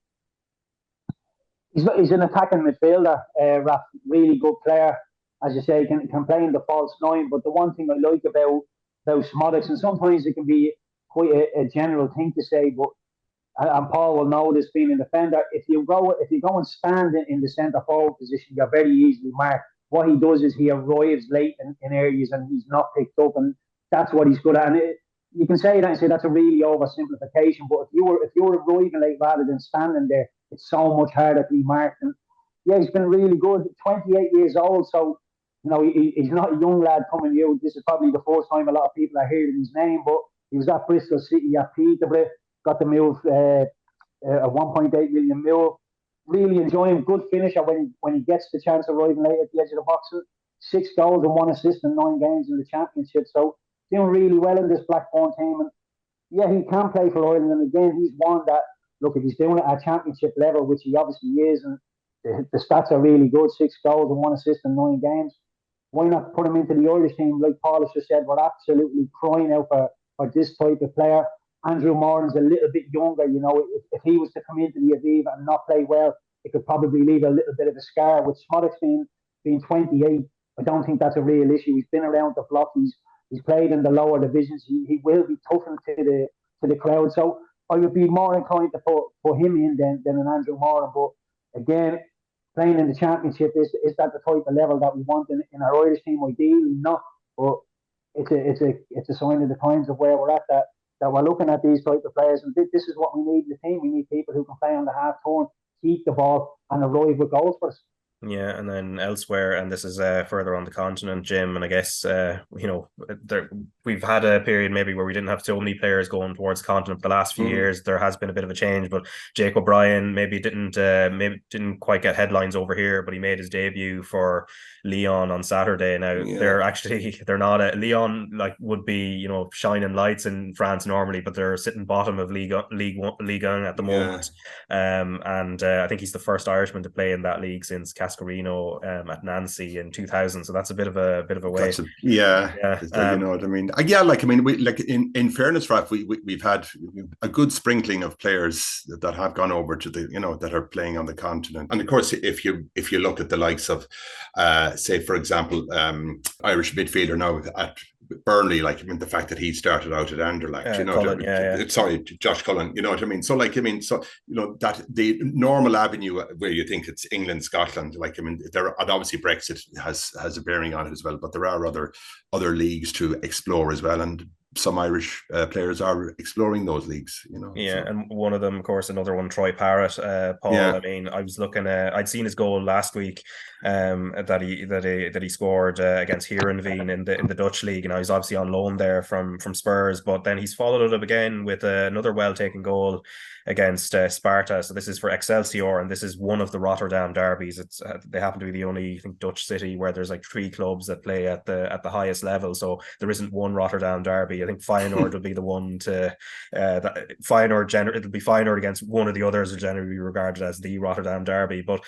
He's an attacking midfielder, Raf, really good player. As you say, can play in the false nine. But the one thing I like about Szmodics, and sometimes it can be quite a general thing to say, but and Paul will know this being a defender, if you go and stand in the centre forward position, you're very easily marked. What he does is he arrives late in areas and he's not picked up, and that's what he's good at. And you can say that and say that's a really oversimplification, but if you're arriving late rather than standing there, it's so much harder to be marked. And yeah, he's been really good. 28 years old, so he's not a young lad coming out. This is probably the first time a lot of people are hearing his name, but he was at Bristol City, at Peterborough, got the move, a 1.8 million move. Really enjoy him. Good finisher when he gets the chance of arriving late at the edge of the box. 6 goals and 1 assist in 9 games in the championship. So doing really well in this Blackburn team. And yeah, he can play for Ireland. And again, he's one that, look, if he's doing it at championship level, which he obviously is, and the stats are really good, 6 goals and 1 assist in 9 games, why not put him into the Irish team? Like Paul has just said, we're absolutely crying out for this type of player. Andrew Moran's a little bit younger. If he was to come into the Aviva and not play well, it could probably leave a little bit of a scar. With Szmodics being 28, I don't think that's a real issue. He's been around the block. He's played in the lower divisions. He will be toughened to the crowd. So I would be more inclined to put him in than an Andrew Moran. But again, playing in the championship, is that the type of level that we want in our Irish team? Ideally not, but it's a sign of the times of where we're at, that we're looking at these type of players, and this is what we need in the team. We need people who can play on the half turn, keep the ball, and arrive with goals for us. Yeah, and then elsewhere, and this is further on the continent, Jim, and I guess we've had a period maybe where we didn't have so many players going towards the continent. The last few years there has been a bit of a change, but Jake O'Brien maybe didn't quite get headlines over here, but he made his debut for Lyon on Saturday. Now they're not Lyon would be shining lights in France normally, but they're sitting bottom of Ligue 1 at the moment. And I think he's the first Irishman to play in that league since Cascarino at Nancy in 2000. So that's a bit of a way. You know what I mean? In fairness, Raf, we've had a good sprinkling of players that have gone over to that are playing on the continent. And of course, if you look at the likes of say, for example, Irish midfielder now Burnley, like, I mean, the fact that he started out at Anderlecht, you know, Cullen, sorry, Josh Cullen, you know what I mean? So, like, I mean, so, you know, that the normal avenue where you think it's England, Scotland, like, I mean, and obviously Brexit has a bearing on it as well, but there are other leagues to explore as well. And some Irish players are exploring those leagues, you know. Yeah, so. and one of them, of course, another one, Troy Parrott, Paul. Yeah. I mean, I was looking. I'd seen his goal last week, that he scored against Heerenveen in the Dutch league, and I was obviously on loan there from Spurs. But then he's followed it up again with another well taken goal against Sparta. So this is for Excelsior, and this is one of the Rotterdam derbies. It's they happen to be the only, I think, Dutch city where there's like 3 clubs that play at the highest level. So there isn't one Rotterdam derby. I think Feyenoord will be the one to Feyenoord. It'll be Feyenoord against one of the others, will generally be regarded as the Rotterdam derby. But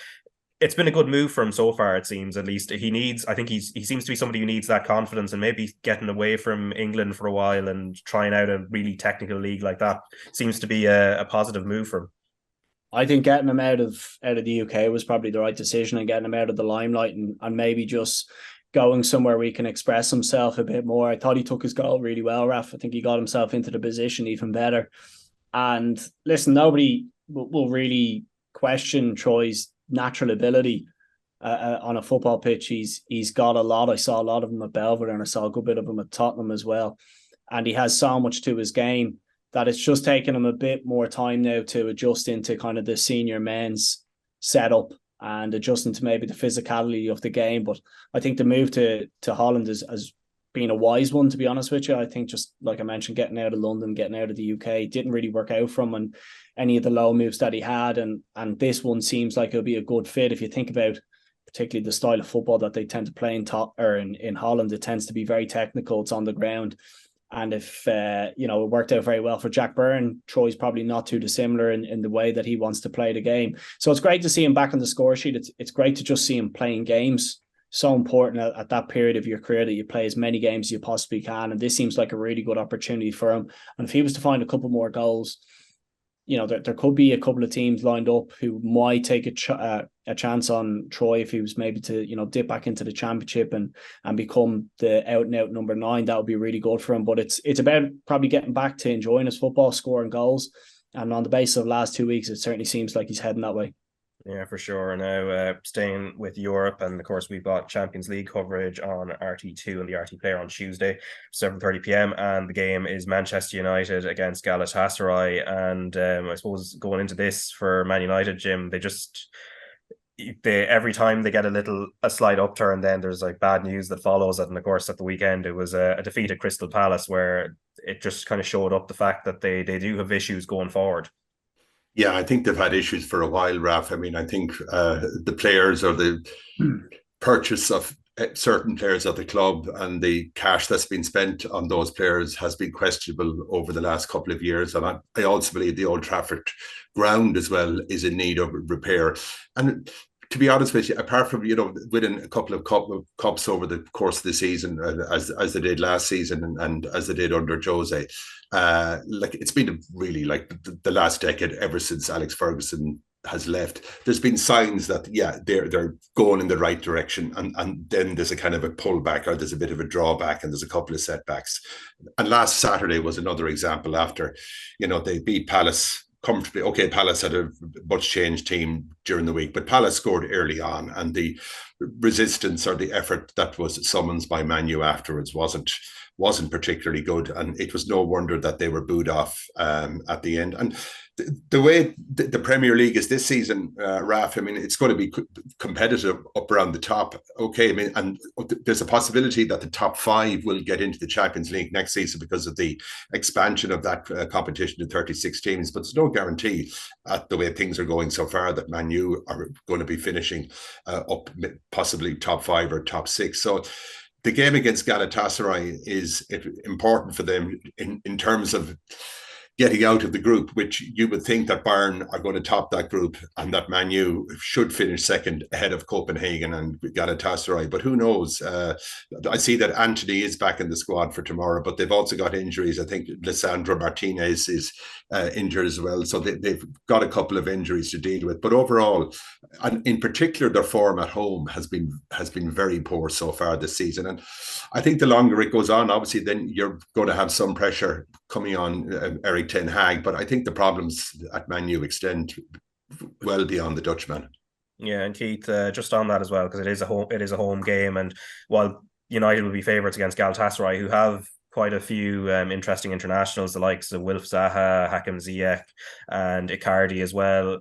it's been a good move for him so far, it seems. At least I think he seems to be somebody who needs that confidence, and maybe getting away from England for a while and trying out a really technical league like that seems to be a positive move for him. I think getting him out of the UK was probably the right decision, and getting him out of the limelight and maybe just going somewhere where he can express himself a bit more. I thought he took his goal really well, Raf. I think he got himself into the position even better. And listen, nobody will really question Troy's natural ability on a football pitch. He's got a lot. I saw a lot of him at Belvedere, and I saw a good bit of him at Tottenham as well. And he has so much to his game that it's just taken him a bit more time now to adjust into kind of the senior men's setup and adjusting to maybe the physicality of the game. But I think the move to Holland has been a wise one, to be honest with you. I think, just like I mentioned, getting out of London, getting out of the UK didn't really work out for him, and any of the low moves that he had, and this one seems like it'll be a good fit. If you think about particularly the style of football that they tend to play in Holland, it tends to be very technical. It's on the ground. And if it worked out very well for Jack Byrne, Troy's probably not too dissimilar in the way that he wants to play the game. So it's great to see him back on the score sheet. It's great to just see him playing games. So important at that period of your career that you play as many games as you possibly can. And this seems like a really good opportunity for him. And if he was to find a couple more goals, you know, there could be a couple of teams lined up who might take a chance on Troy if he was maybe to, you know, dip back into the championship and become the out and out number 9. That would be really good for him. But it's about probably getting back to enjoying his football, scoring goals. And on the basis of the last 2 weeks, it certainly seems like he's heading that way. Yeah, for sure. Now, staying with Europe, and of course we've got Champions League coverage on RT2 and the RTÉ Player on Tuesday, 7:30 p.m. and the game is Manchester United against Galatasaray. And I suppose going into this for Man United, Jim, they every time they get a slight upturn, then there's like bad news that follows it. And of course, at the weekend, it was a defeat at Crystal Palace, where it just kind of showed up the fact that they do have issues going forward. Yeah, I think they've had issues for a while, Raf. I mean, I think the players, or the purchase of certain players at the club and the cash that's been spent on those players has been questionable over the last couple of years. And I also believe the Old Trafford ground as well is in need of repair. And to be honest with you, apart from, you know, winning a couple of cups over the course of the season, as they did last season and as they did under Jose, like it's been really like the last decade, ever since Alex Ferguson has left, there's been signs that, yeah, they're going in the right direction, and then there's a kind of a pullback, or there's a bit of a drawback, and there's a couple of setbacks. And last Saturday was another example. After, you know, they beat Palace comfortably. Okay, Palace had a much changed team during the week, but Palace scored early on, and the resistance or the effort that was summoned by Man U afterwards wasn't particularly good, and it was no wonder that they were booed off at the end. And the way the Premier League is this season, Raf, I mean, it's going to be competitive up around the top. Okay, I mean, and there's a possibility that the top 5 will get into the Champions League next season because of the expansion of that competition to 36 teams. But there's no guarantee, at the way things are going so far, that Man U are going to be finishing up possibly top 5 or top 6. So the game against Galatasaray is important for them in terms of getting out of the group, which you would think that Bayern are going to top that group and that Man U should finish second ahead of Copenhagen and Galatasaray. But who knows? I see that Anthony is back in the squad for tomorrow, but they've also got injuries. I think Lisandro Martinez is injured as well. So they've got a couple of injuries to deal with. But overall, and in particular, their form at home has been very poor so far this season. And I think the longer it goes on, obviously, then you're going to have some pressure coming on Erik ten Hag, but I think the problems at Man U extend well beyond the Dutchman. Yeah, and Keith, just on that as well, because it is a home game, and while United will be favourites against Galatasaray, who have quite a few interesting internationals, the likes of Wilf Zaha, Hakim Ziyech, and Icardi as well.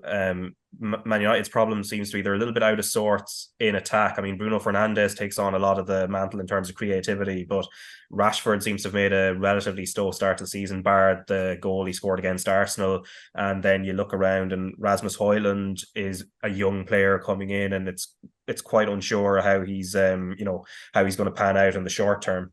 Man United's problem seems to be they're a little bit out of sorts in attack. I mean, Bruno Fernandes takes on a lot of the mantle in terms of creativity, but Rashford seems to have made a relatively slow start to the season, bar the goal he scored against Arsenal. And then you look around and Rasmus Højlund is a young player coming in, and it's quite unsure how he's how he's going to pan out in the short term.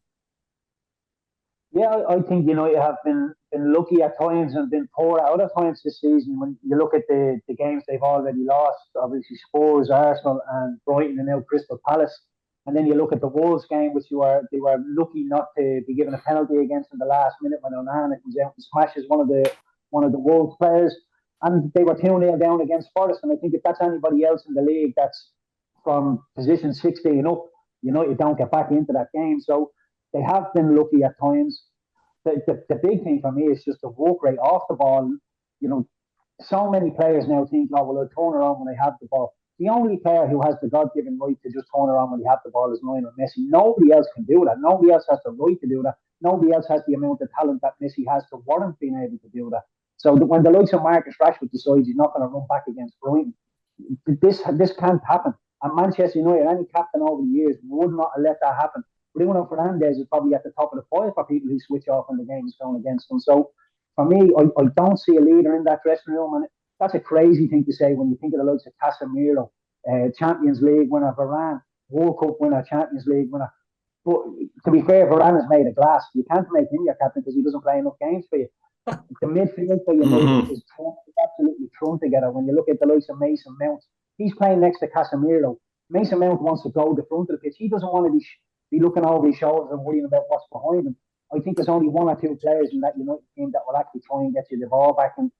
Yeah, I think United have been lucky at times and been poor at other times this season. When you look at the games they've already lost, obviously Spurs, Arsenal, and Brighton, and now Crystal Palace. And then you look at the Wolves game, which they were lucky not to be given a penalty against in the last minute when Onana comes out and smashes one of the Wolves players. And they were 2-0 down against Forest. And I think if that's anybody else in the league that's from position 16 up, United don't get back into that game. So they have been lucky at times. The big thing for me is just the work rate off the ball. So many players now think, oh, well, I'll turn around when I have the ball. The only player who has the God-given right to just turn around when he has the ball is Lionel Messi. Nobody else can do that. Nobody else has the right to do that. Nobody else has the amount of talent that Messi has to warrant being able to do that. So when the likes of Marcus Rashford decides he's not going to run back against Brighton, this can't happen. And Manchester United, any captain over the years, would not have let that happen. Bruno Fernandes is probably at the top of the pile for people who switch off when the game is going against them. So for me, I don't see a leader in that dressing room, and that's a crazy thing to say when you think of the likes of Casemiro, Champions League winner, Varane, World Cup winner, Champions League winner. But to be fair, Varane is made of glass. You can't make him your captain because he doesn't play enough games for you. The midfield for United is absolutely thrown together. When you look at the likes of Mason Mount, he's playing next to Casemiro. Mason Mount wants to go the front of the pitch. He doesn't want to be looking over his shoulders and worrying about what's behind him. I think there's only one or two players in that United team that will actually try and get you the ball back. And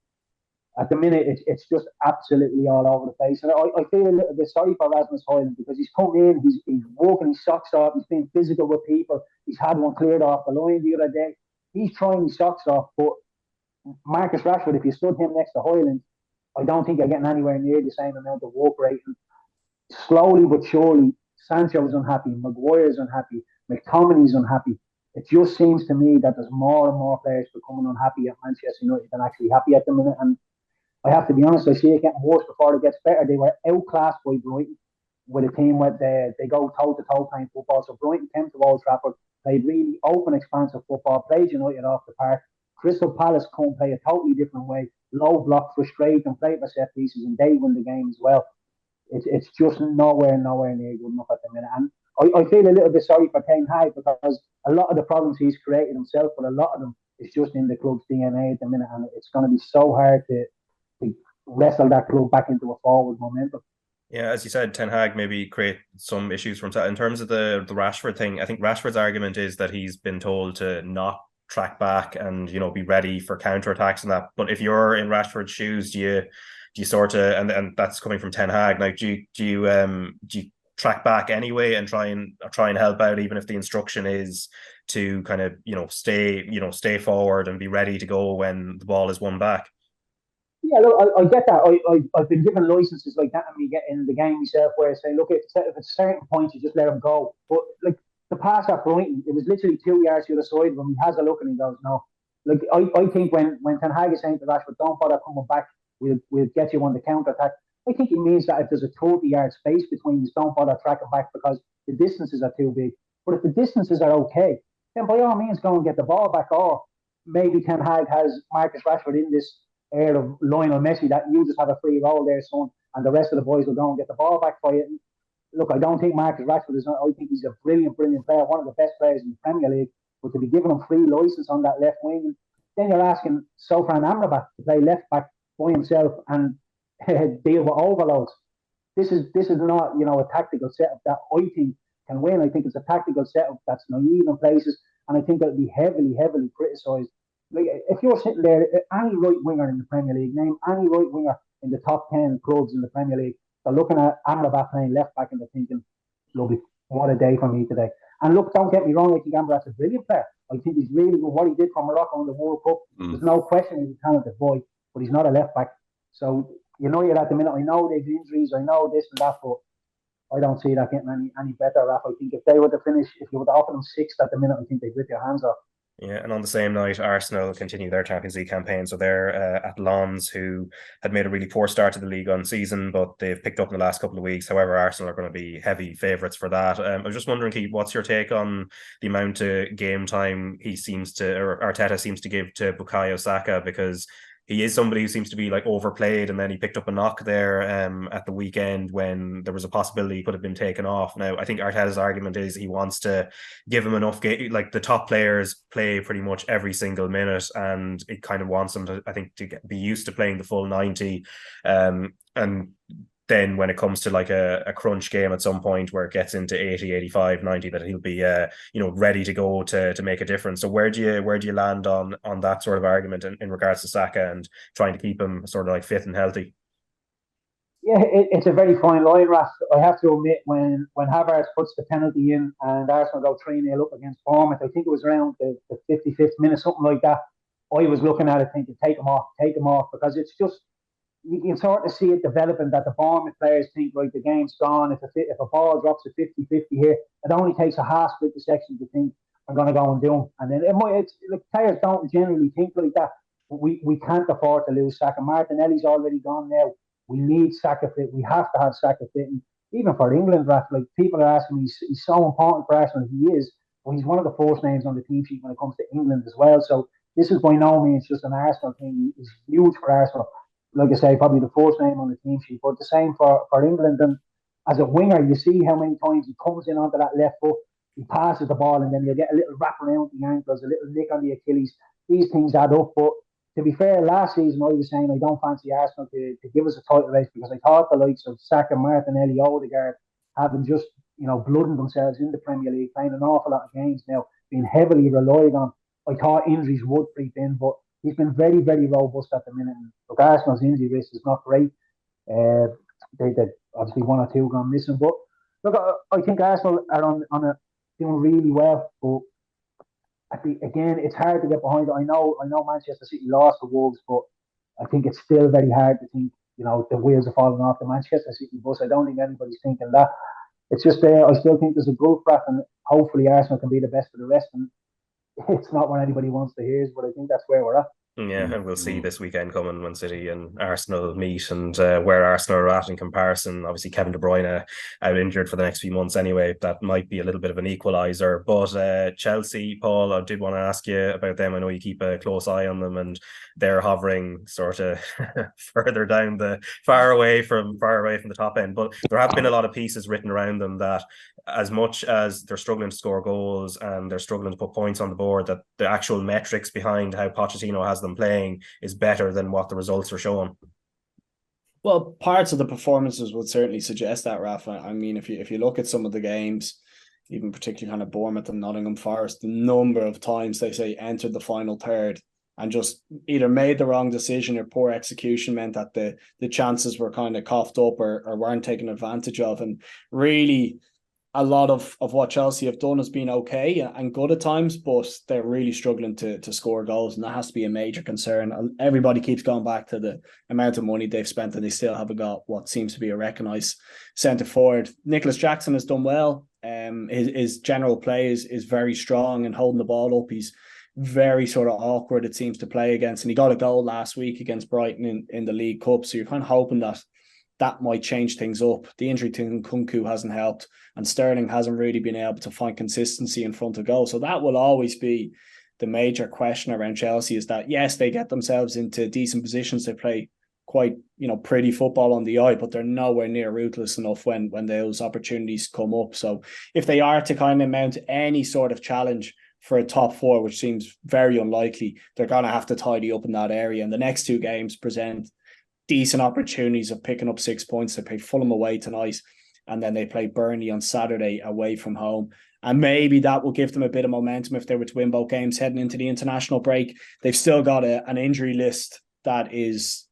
at the minute, it's just absolutely all over the place. And I feel a little bit sorry for Rasmus Højlund because he's come in, he's walking his socks off, he's being physical with people. He's had one cleared off the line the other day. He's trying his socks off, but Marcus Rashford, if you stood him next to Højlund, I don't think you're getting anywhere near the same amount of work rate. And slowly but surely, Sancho's unhappy, Maguire's unhappy, McTominay's unhappy. It just seems to me that there's more and more players becoming unhappy at Manchester United than actually happy at the minute. And I have to be honest, I see it getting worse before it gets better. They were outclassed by Brighton with a team where they go toe-to-toe playing football. So Brighton came to Old Trafford, played really open, expansive football, played United off the park. Crystal Palace come play a totally different way, low block, frustrate and play for set pieces, and they win the game as well. It's just nowhere near good enough at the minute. And I feel a little bit sorry for Ten Hag because a lot of the problems he's created himself, but a lot of them is just in the club's DNA at the minute, and it's going to be so hard to wrestle that club back into a forward momentum. Yeah, as you said, Ten Hag maybe create some issues for himself. In terms of the Rashford thing, I think Rashford's argument is that he's been told to not track back and be ready for counterattacks and that. But if you're in Rashford's shoes, do you sort of and that's coming from Ten Hag. Like, do you track back anyway and try and help out, even if the instruction is to kind of stay forward and be ready to go when the ball is won back? Yeah, look, I get that. I've been given licenses like that, and we get in the game myself where I say, look, if it's certain points, you just let him go. But like the pass at Brighton, it was literally 2 yards to the side when he has a look and he goes, no. Like I think when Ten Hag is saying to Rashford, don't bother coming back, we'll get you on the counter attack. I think it means that if there's a 30-yard space between you, don't bother tracking back because the distances are too big. But if the distances are okay, then by all means go and get the ball back. Or maybe Ten Hag has Marcus Rashford in this air of Lionel Messi that you just have a free roll there, son, and the rest of the boys will go and get the ball back for you. Look, I don't think Marcus Rashford is. I think he's a brilliant player, one of the best players in the Premier League. But to be giving him free license on that left wing, then you're asking Sofran Amrabat to play left back by himself and deal with overloads. This is not, a tactical setup that I think can win. I think it's a tactical setup that's naive in places, and I think it'll be heavily, heavily criticised. Like, if you're sitting there, any right winger in the Premier League, name any right winger in the top 10 clubs in the Premier League, they're looking at Amrabat playing left back and they're thinking, lovely, what a day for me today. And look, don't get me wrong, I think Amrabat's a brilliant player. I think he's really good. What he did for Morocco in the World Cup, there's no question he's a talented boy, but he's not a left back. So, you're at the minute, I know they've injuries, I know this and that, but I don't see that getting any better, Raf. I think if they were to finish, if you were to offer them sixth at the minute, I think they'd rip your hands off. Yeah, and on the same night, Arsenal continue their Champions League campaign. So they're at Lens, who had made a really poor start to the league on season, but they've picked up in the last couple of weeks. However, Arsenal are going to be heavy favourites for that. I was just wondering, Keith, what's your take on the amount of game time Arteta seems to give to Bukayo Saka? Because he is somebody who seems to be like overplayed, and then he picked up a knock there at the weekend when there was a possibility he could have been taken off. Now, I think Arteta's argument is he wants to give him enough game, like the top players play pretty much every single minute, and it kind of wants them to, I think, to be used to playing the full 90. And then when it comes to like a crunch game at some point where it gets into 80, 85, 90, that he'll be ready to go to make a difference. So where do you land on that sort of argument in regards to Saka and trying to keep him sort of like fit and healthy? Yeah, it's a very fine line, Raf. I have to admit, when Havertz puts the penalty in and Arsenal go 3-0 up against Bournemouth, I think it was around the 55th minute, something like that, I was looking at it thinking, take him off, because it's just, you can sort of see it developing that the Bournemouth players think, right, the game's gone. If a ball drops a 50-50 here, it only takes a half split section to think, I'm going to go and do them. And then players don't generally think like that. We can't afford to lose Saka. Martinelli's already gone now. We need Saka fit. We have to have Saka fit. And even for England, Raf, like, people are asking me, he's so important for Arsenal. He is. But he's one of the first names on the team sheet when it comes to England as well. So this is by no means just an Arsenal thing. He's huge for Arsenal. Like I say, probably the first name on the team sheet, but the same for England. And as a winger, you see how many times he comes in onto that left foot, he passes the ball, and then you'll get a little wrap around the ankles, a little nick on the Achilles. These things add up. But to be fair, last season I was saying I don't fancy Arsenal to give us a title race, because I thought the likes of Saka, Martinelli, Odegaard having just blooding themselves in the Premier League, playing an awful lot of games now, being heavily relied on. I thought injuries would creep in, but he's been very, very robust at the minute. Look, Arsenal's injury risk is not great. They obviously one or two gone missing, but look, I think Arsenal are on doing really well. But again, it's hard to get behind it. I know Manchester City lost to Wolves, but I think it's still very hard to think the wheels are falling off the Manchester City bus. I don't think anybody's thinking that. It's just I still think there's a group back, and hopefully Arsenal can be the best of the rest. And it's not what anybody wants to hear, but I think that's where we're at. Yeah, and we'll see this weekend coming when City and Arsenal meet, and where Arsenal are at in comparison. Obviously, Kevin De Bruyne out injured for the next few months anyway. That might be a little bit of an equaliser. But Chelsea, Paul, I did want to ask you about them. I know you keep a close eye on them, and they're hovering sort of further down far away from the top end. But there have been a lot of pieces written around them that, as much as they're struggling to score goals and they're struggling to put points on the board, that the actual metrics behind how Pochettino has them playing is better than what the results are showing. Well, parts of the performances would certainly suggest that, Rafa. I mean, if you look at some of the games, even particularly kind of Bournemouth and Nottingham Forest, the number of times they say entered the final third and just either made the wrong decision or poor execution meant that the chances were kind of coughed up or weren't taken advantage of. And really, a lot of what Chelsea have done has been okay and good at times, but they're really struggling to score goals, and that has to be a major concern. Everybody keeps going back to the amount of money they've spent, and they still haven't got what seems to be a recognised centre forward. Nicholas Jackson has done well. His general play is very strong and holding the ball up. He's very sort of awkward, it seems, to play against, and he got a goal last week against Brighton in the League Cup, so you're kind of hoping that might change things up. The injury to Nkunku hasn't helped, and Sterling hasn't really been able to find consistency in front of goal. So that will always be the major question around Chelsea, is that, yes, they get themselves into decent positions. They play quite, pretty football on the eye, but they're nowhere near ruthless enough when those opportunities come up. So if they are to kind of mount any sort of challenge for a top four, which seems very unlikely. They're going to have to tidy up in that area. And the next two games present decent opportunities of picking up 6 points. They play Fulham away tonight, and then they play Burnley on Saturday away from home. And maybe that will give them a bit of momentum if they were to win both games heading into the international break. They've still got an injury list that is,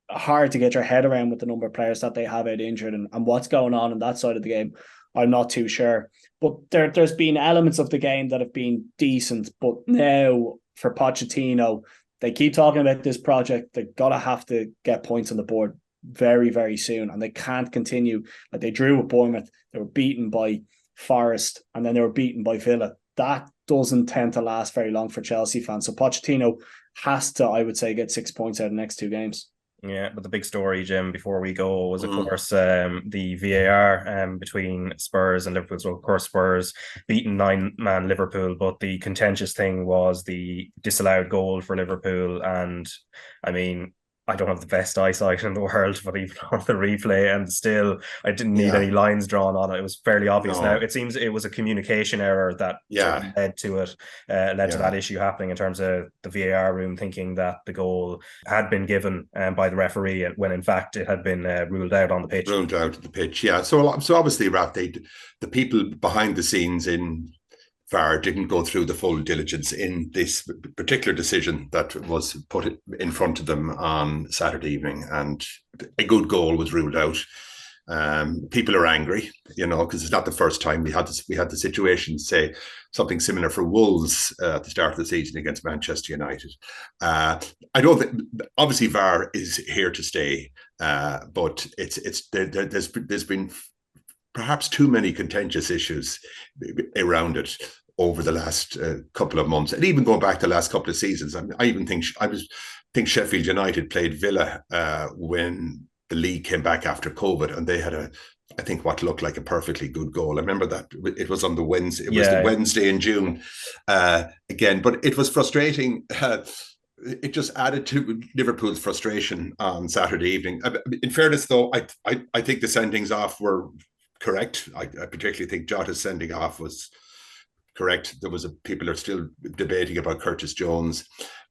hard to get your head around with the number of players that they have out injured and what's going on that side of the game. I'm not too sure. But there's been elements of the game that have been decent. But now for Pochettino, they keep talking about this project. They've got to have to get points on the board very, very soon. And they can't continue. Like they drew with Bournemouth. They were beaten by Forest, and then they were beaten by Villa. That doesn't tend to last very long for Chelsea fans. So Pochettino has to, I would say, get 6 points out of the next two games. Yeah, but the big story, Jim, before we go was, of course, the VAR between Spurs and Liverpool. So, of course, Spurs beaten 9-man Liverpool, but the contentious thing was the disallowed goal for Liverpool. And, I mean, I don't have the best eyesight in the world, but even on the replay, and still, I didn't need any lines drawn on it. It was fairly obvious. Now, it seems it was a communication error that led to it, led to that issue happening in terms of the VAR room thinking that the goal had been given by the referee, when in fact it had been ruled out on the pitch. Ruled out of the pitch, yeah. So obviously, Raf, the people behind the scenes in VAR didn't go through the full diligence in this particular decision that was put in front of them on Saturday evening, and a good goal was ruled out. People are angry, because it's not the first time we had the situation, say something similar for Wolves at the start of the season against Manchester United. I don't think, obviously VAR is here to stay, but there's been perhaps too many contentious issues around it over the last couple of months, and even going back the last couple of seasons. I even think Sheffield United played Villa when the league came back after COVID, and they had what looked like a perfectly good goal. I remember that it was on the Wednesday. It was the Wednesday in June again, but it was frustrating. It just added to Liverpool's frustration on Saturday evening. In fairness, though, I think the sendings off were correct. I particularly think Jota's sending off was correct. People are still debating about Curtis Jones,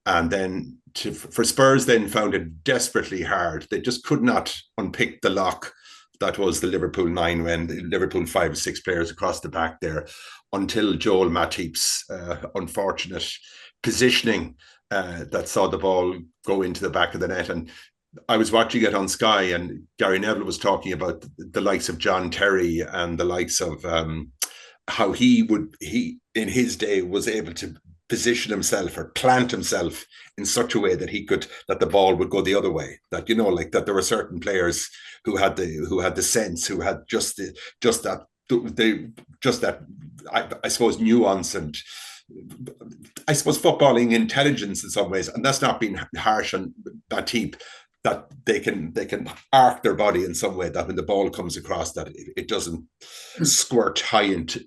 and then for Spurs then found it desperately hard. They just could not unpick the lock that was the Liverpool 9 when the Liverpool 5 or 6 players across the back there, until Joel Matip's unfortunate positioning that saw the ball go into the back of the net. And I was watching it on Sky, and Gary Neville was talking about the likes of John Terry and the likes of how he in his day was able to position himself or plant himself in such a way that that the ball would go the other way. That that there were certain players who had the sense, who had just that I suppose nuance and I suppose footballing intelligence in some ways. And that's not being harsh on Matip, that they can arc their body in some way that when the ball comes across, that it doesn't squirt high into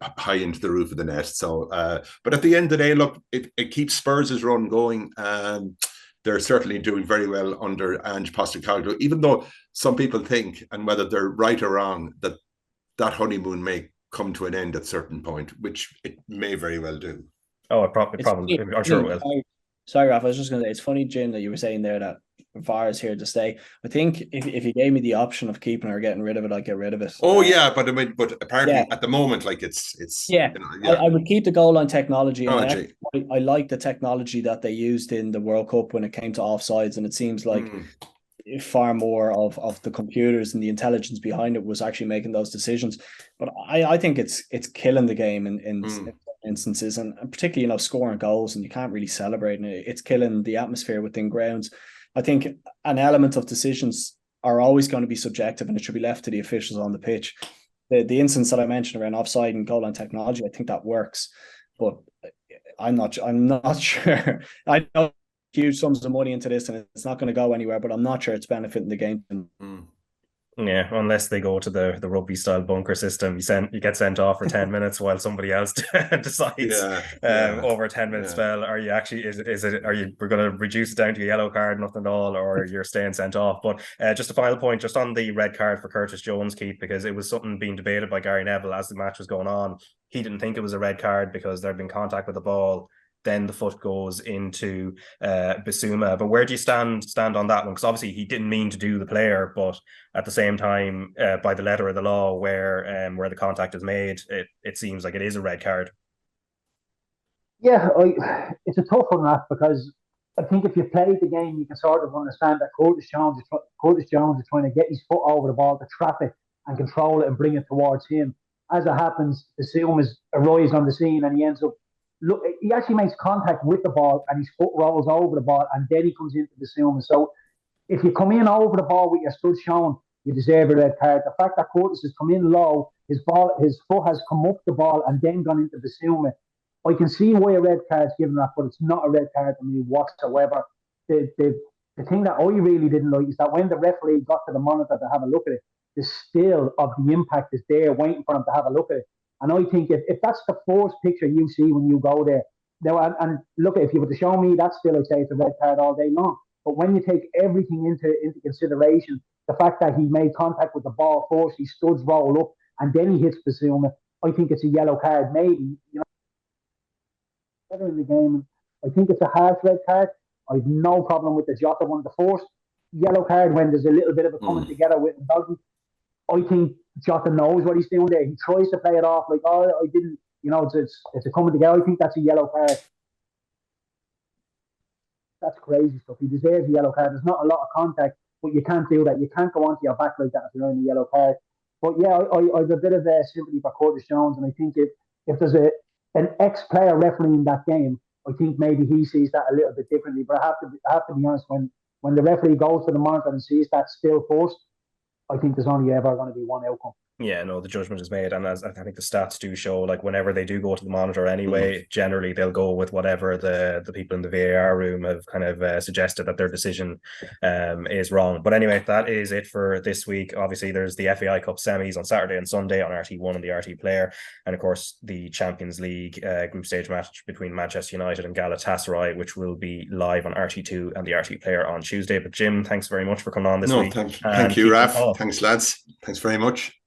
the roof of the net. So, but at the end of the day, look, it keeps Spurs' run going. They're certainly doing very well under Ange Postecoglou, even though some people think, and whether they're right or wrong, that honeymoon may come to an end at a certain point, which it may very well do. Oh, probably. I'm sure it will. Sorry, Ralph, I was just going to say, it's funny, Jim, that you were saying there that VAR is here to stay. I think if you gave me the option of keeping or getting rid of it, I'd get rid of it. Oh yeah, but apparently at the moment, like it's I would keep the goal line technology. I like the technology that they used in the World Cup when it came to offsides, and it seems like far more of the computers and the intelligence behind it was actually making those decisions. But I think it's killing the game in instances, and particularly scoring goals, and you can't really celebrate, and it's killing the atmosphere within grounds. I think an element of decisions are always going to be subjective, and it should be left to the officials on the pitch. The instance that I mentioned around offside and goal line technology, I think that works, but I'm not sure. I know huge sums of money into this, and it's not going to go anywhere, but I'm not sure it's benefiting the game. Yeah, unless they go to the rugby style bunker system, you get sent off for 10 minutes while somebody else decides over a 10-minute spell. Are you actually we're going to reduce it down to a yellow card, nothing at all, or you're staying sent off? But just a final point, just on the red card for Curtis Jones, Keith, because it was something being debated by Gary Neville as the match was going on. he didn't think it was a red card because there'd been contact with the ball. Then the foot goes into Bissouma. But where do you stand on that one? Because obviously he didn't mean to do the player, but at the same time, by the letter of the law, where the contact is made, it seems like it is a red card. Yeah, it's a tough one, Raf, because I think if you played the game, you can sort of understand that Curtis Jones is trying to get his foot over the ball to trap it and control it and bring it towards him. As it happens, Bissouma arrives on the scene and he ends up. Look, he actually makes contact with the ball and his foot rolls over the ball and then he comes into the Bissouma. So if you come in over the ball with your stud shown, you deserve a red card. The fact that Curtis has come in low, his foot has come up the ball and then gone into the Bissouma, I can see why a red card is given that, but it's not a red card to me whatsoever. The thing that I really didn't like is that when the referee got to the monitor to have a look at it, the still of the impact is there waiting for him to have a look at it. And I think if that's the first picture you see when you go there, now, and look, if you were to show me that still, I'd say it's a red card all day long. But when you take everything into consideration, the fact that he made contact with the ball first, he studs roll up, and then he hits Bissouma, I think it's a yellow card, maybe. In the game, I think it's a harsh red card. I've no problem with the Jota one. The first yellow card, when there's a little bit of a coming together with Doggy, I think Jota knows what he's doing there. He tries to play it off like, oh, I didn't, it's a coming together. I think that's a yellow card. That's crazy stuff. He deserves a yellow card. There's not a lot of contact, but you can't do that. You can't go onto your back like that if you're in a yellow card. But yeah, I have a bit of sympathy for Curtis Jones, and I think if there's an ex-player refereeing that game, I think maybe he sees that a little bit differently. But I have to be honest, when the referee goes to the monitor and sees that still forced, I think there's only ever going to be one outcome. Yeah, no, the judgment is made, and as I think the stats do show, like whenever they do go to the monitor anyway, generally they'll go with whatever the people in the VAR room have kind of suggested that their decision is wrong. But anyway, that is it for this week. Obviously, there's the FAI Cup semis on Saturday and Sunday on RTÉ One and the RTÉ Player, and of course the Champions League group stage match between Manchester United and Galatasaray, which will be live on RTÉ Two and the RTÉ Player on Tuesday. But Jim, thanks very much for coming on this week. Thank you, Raf. Thanks, lads. Thanks very much.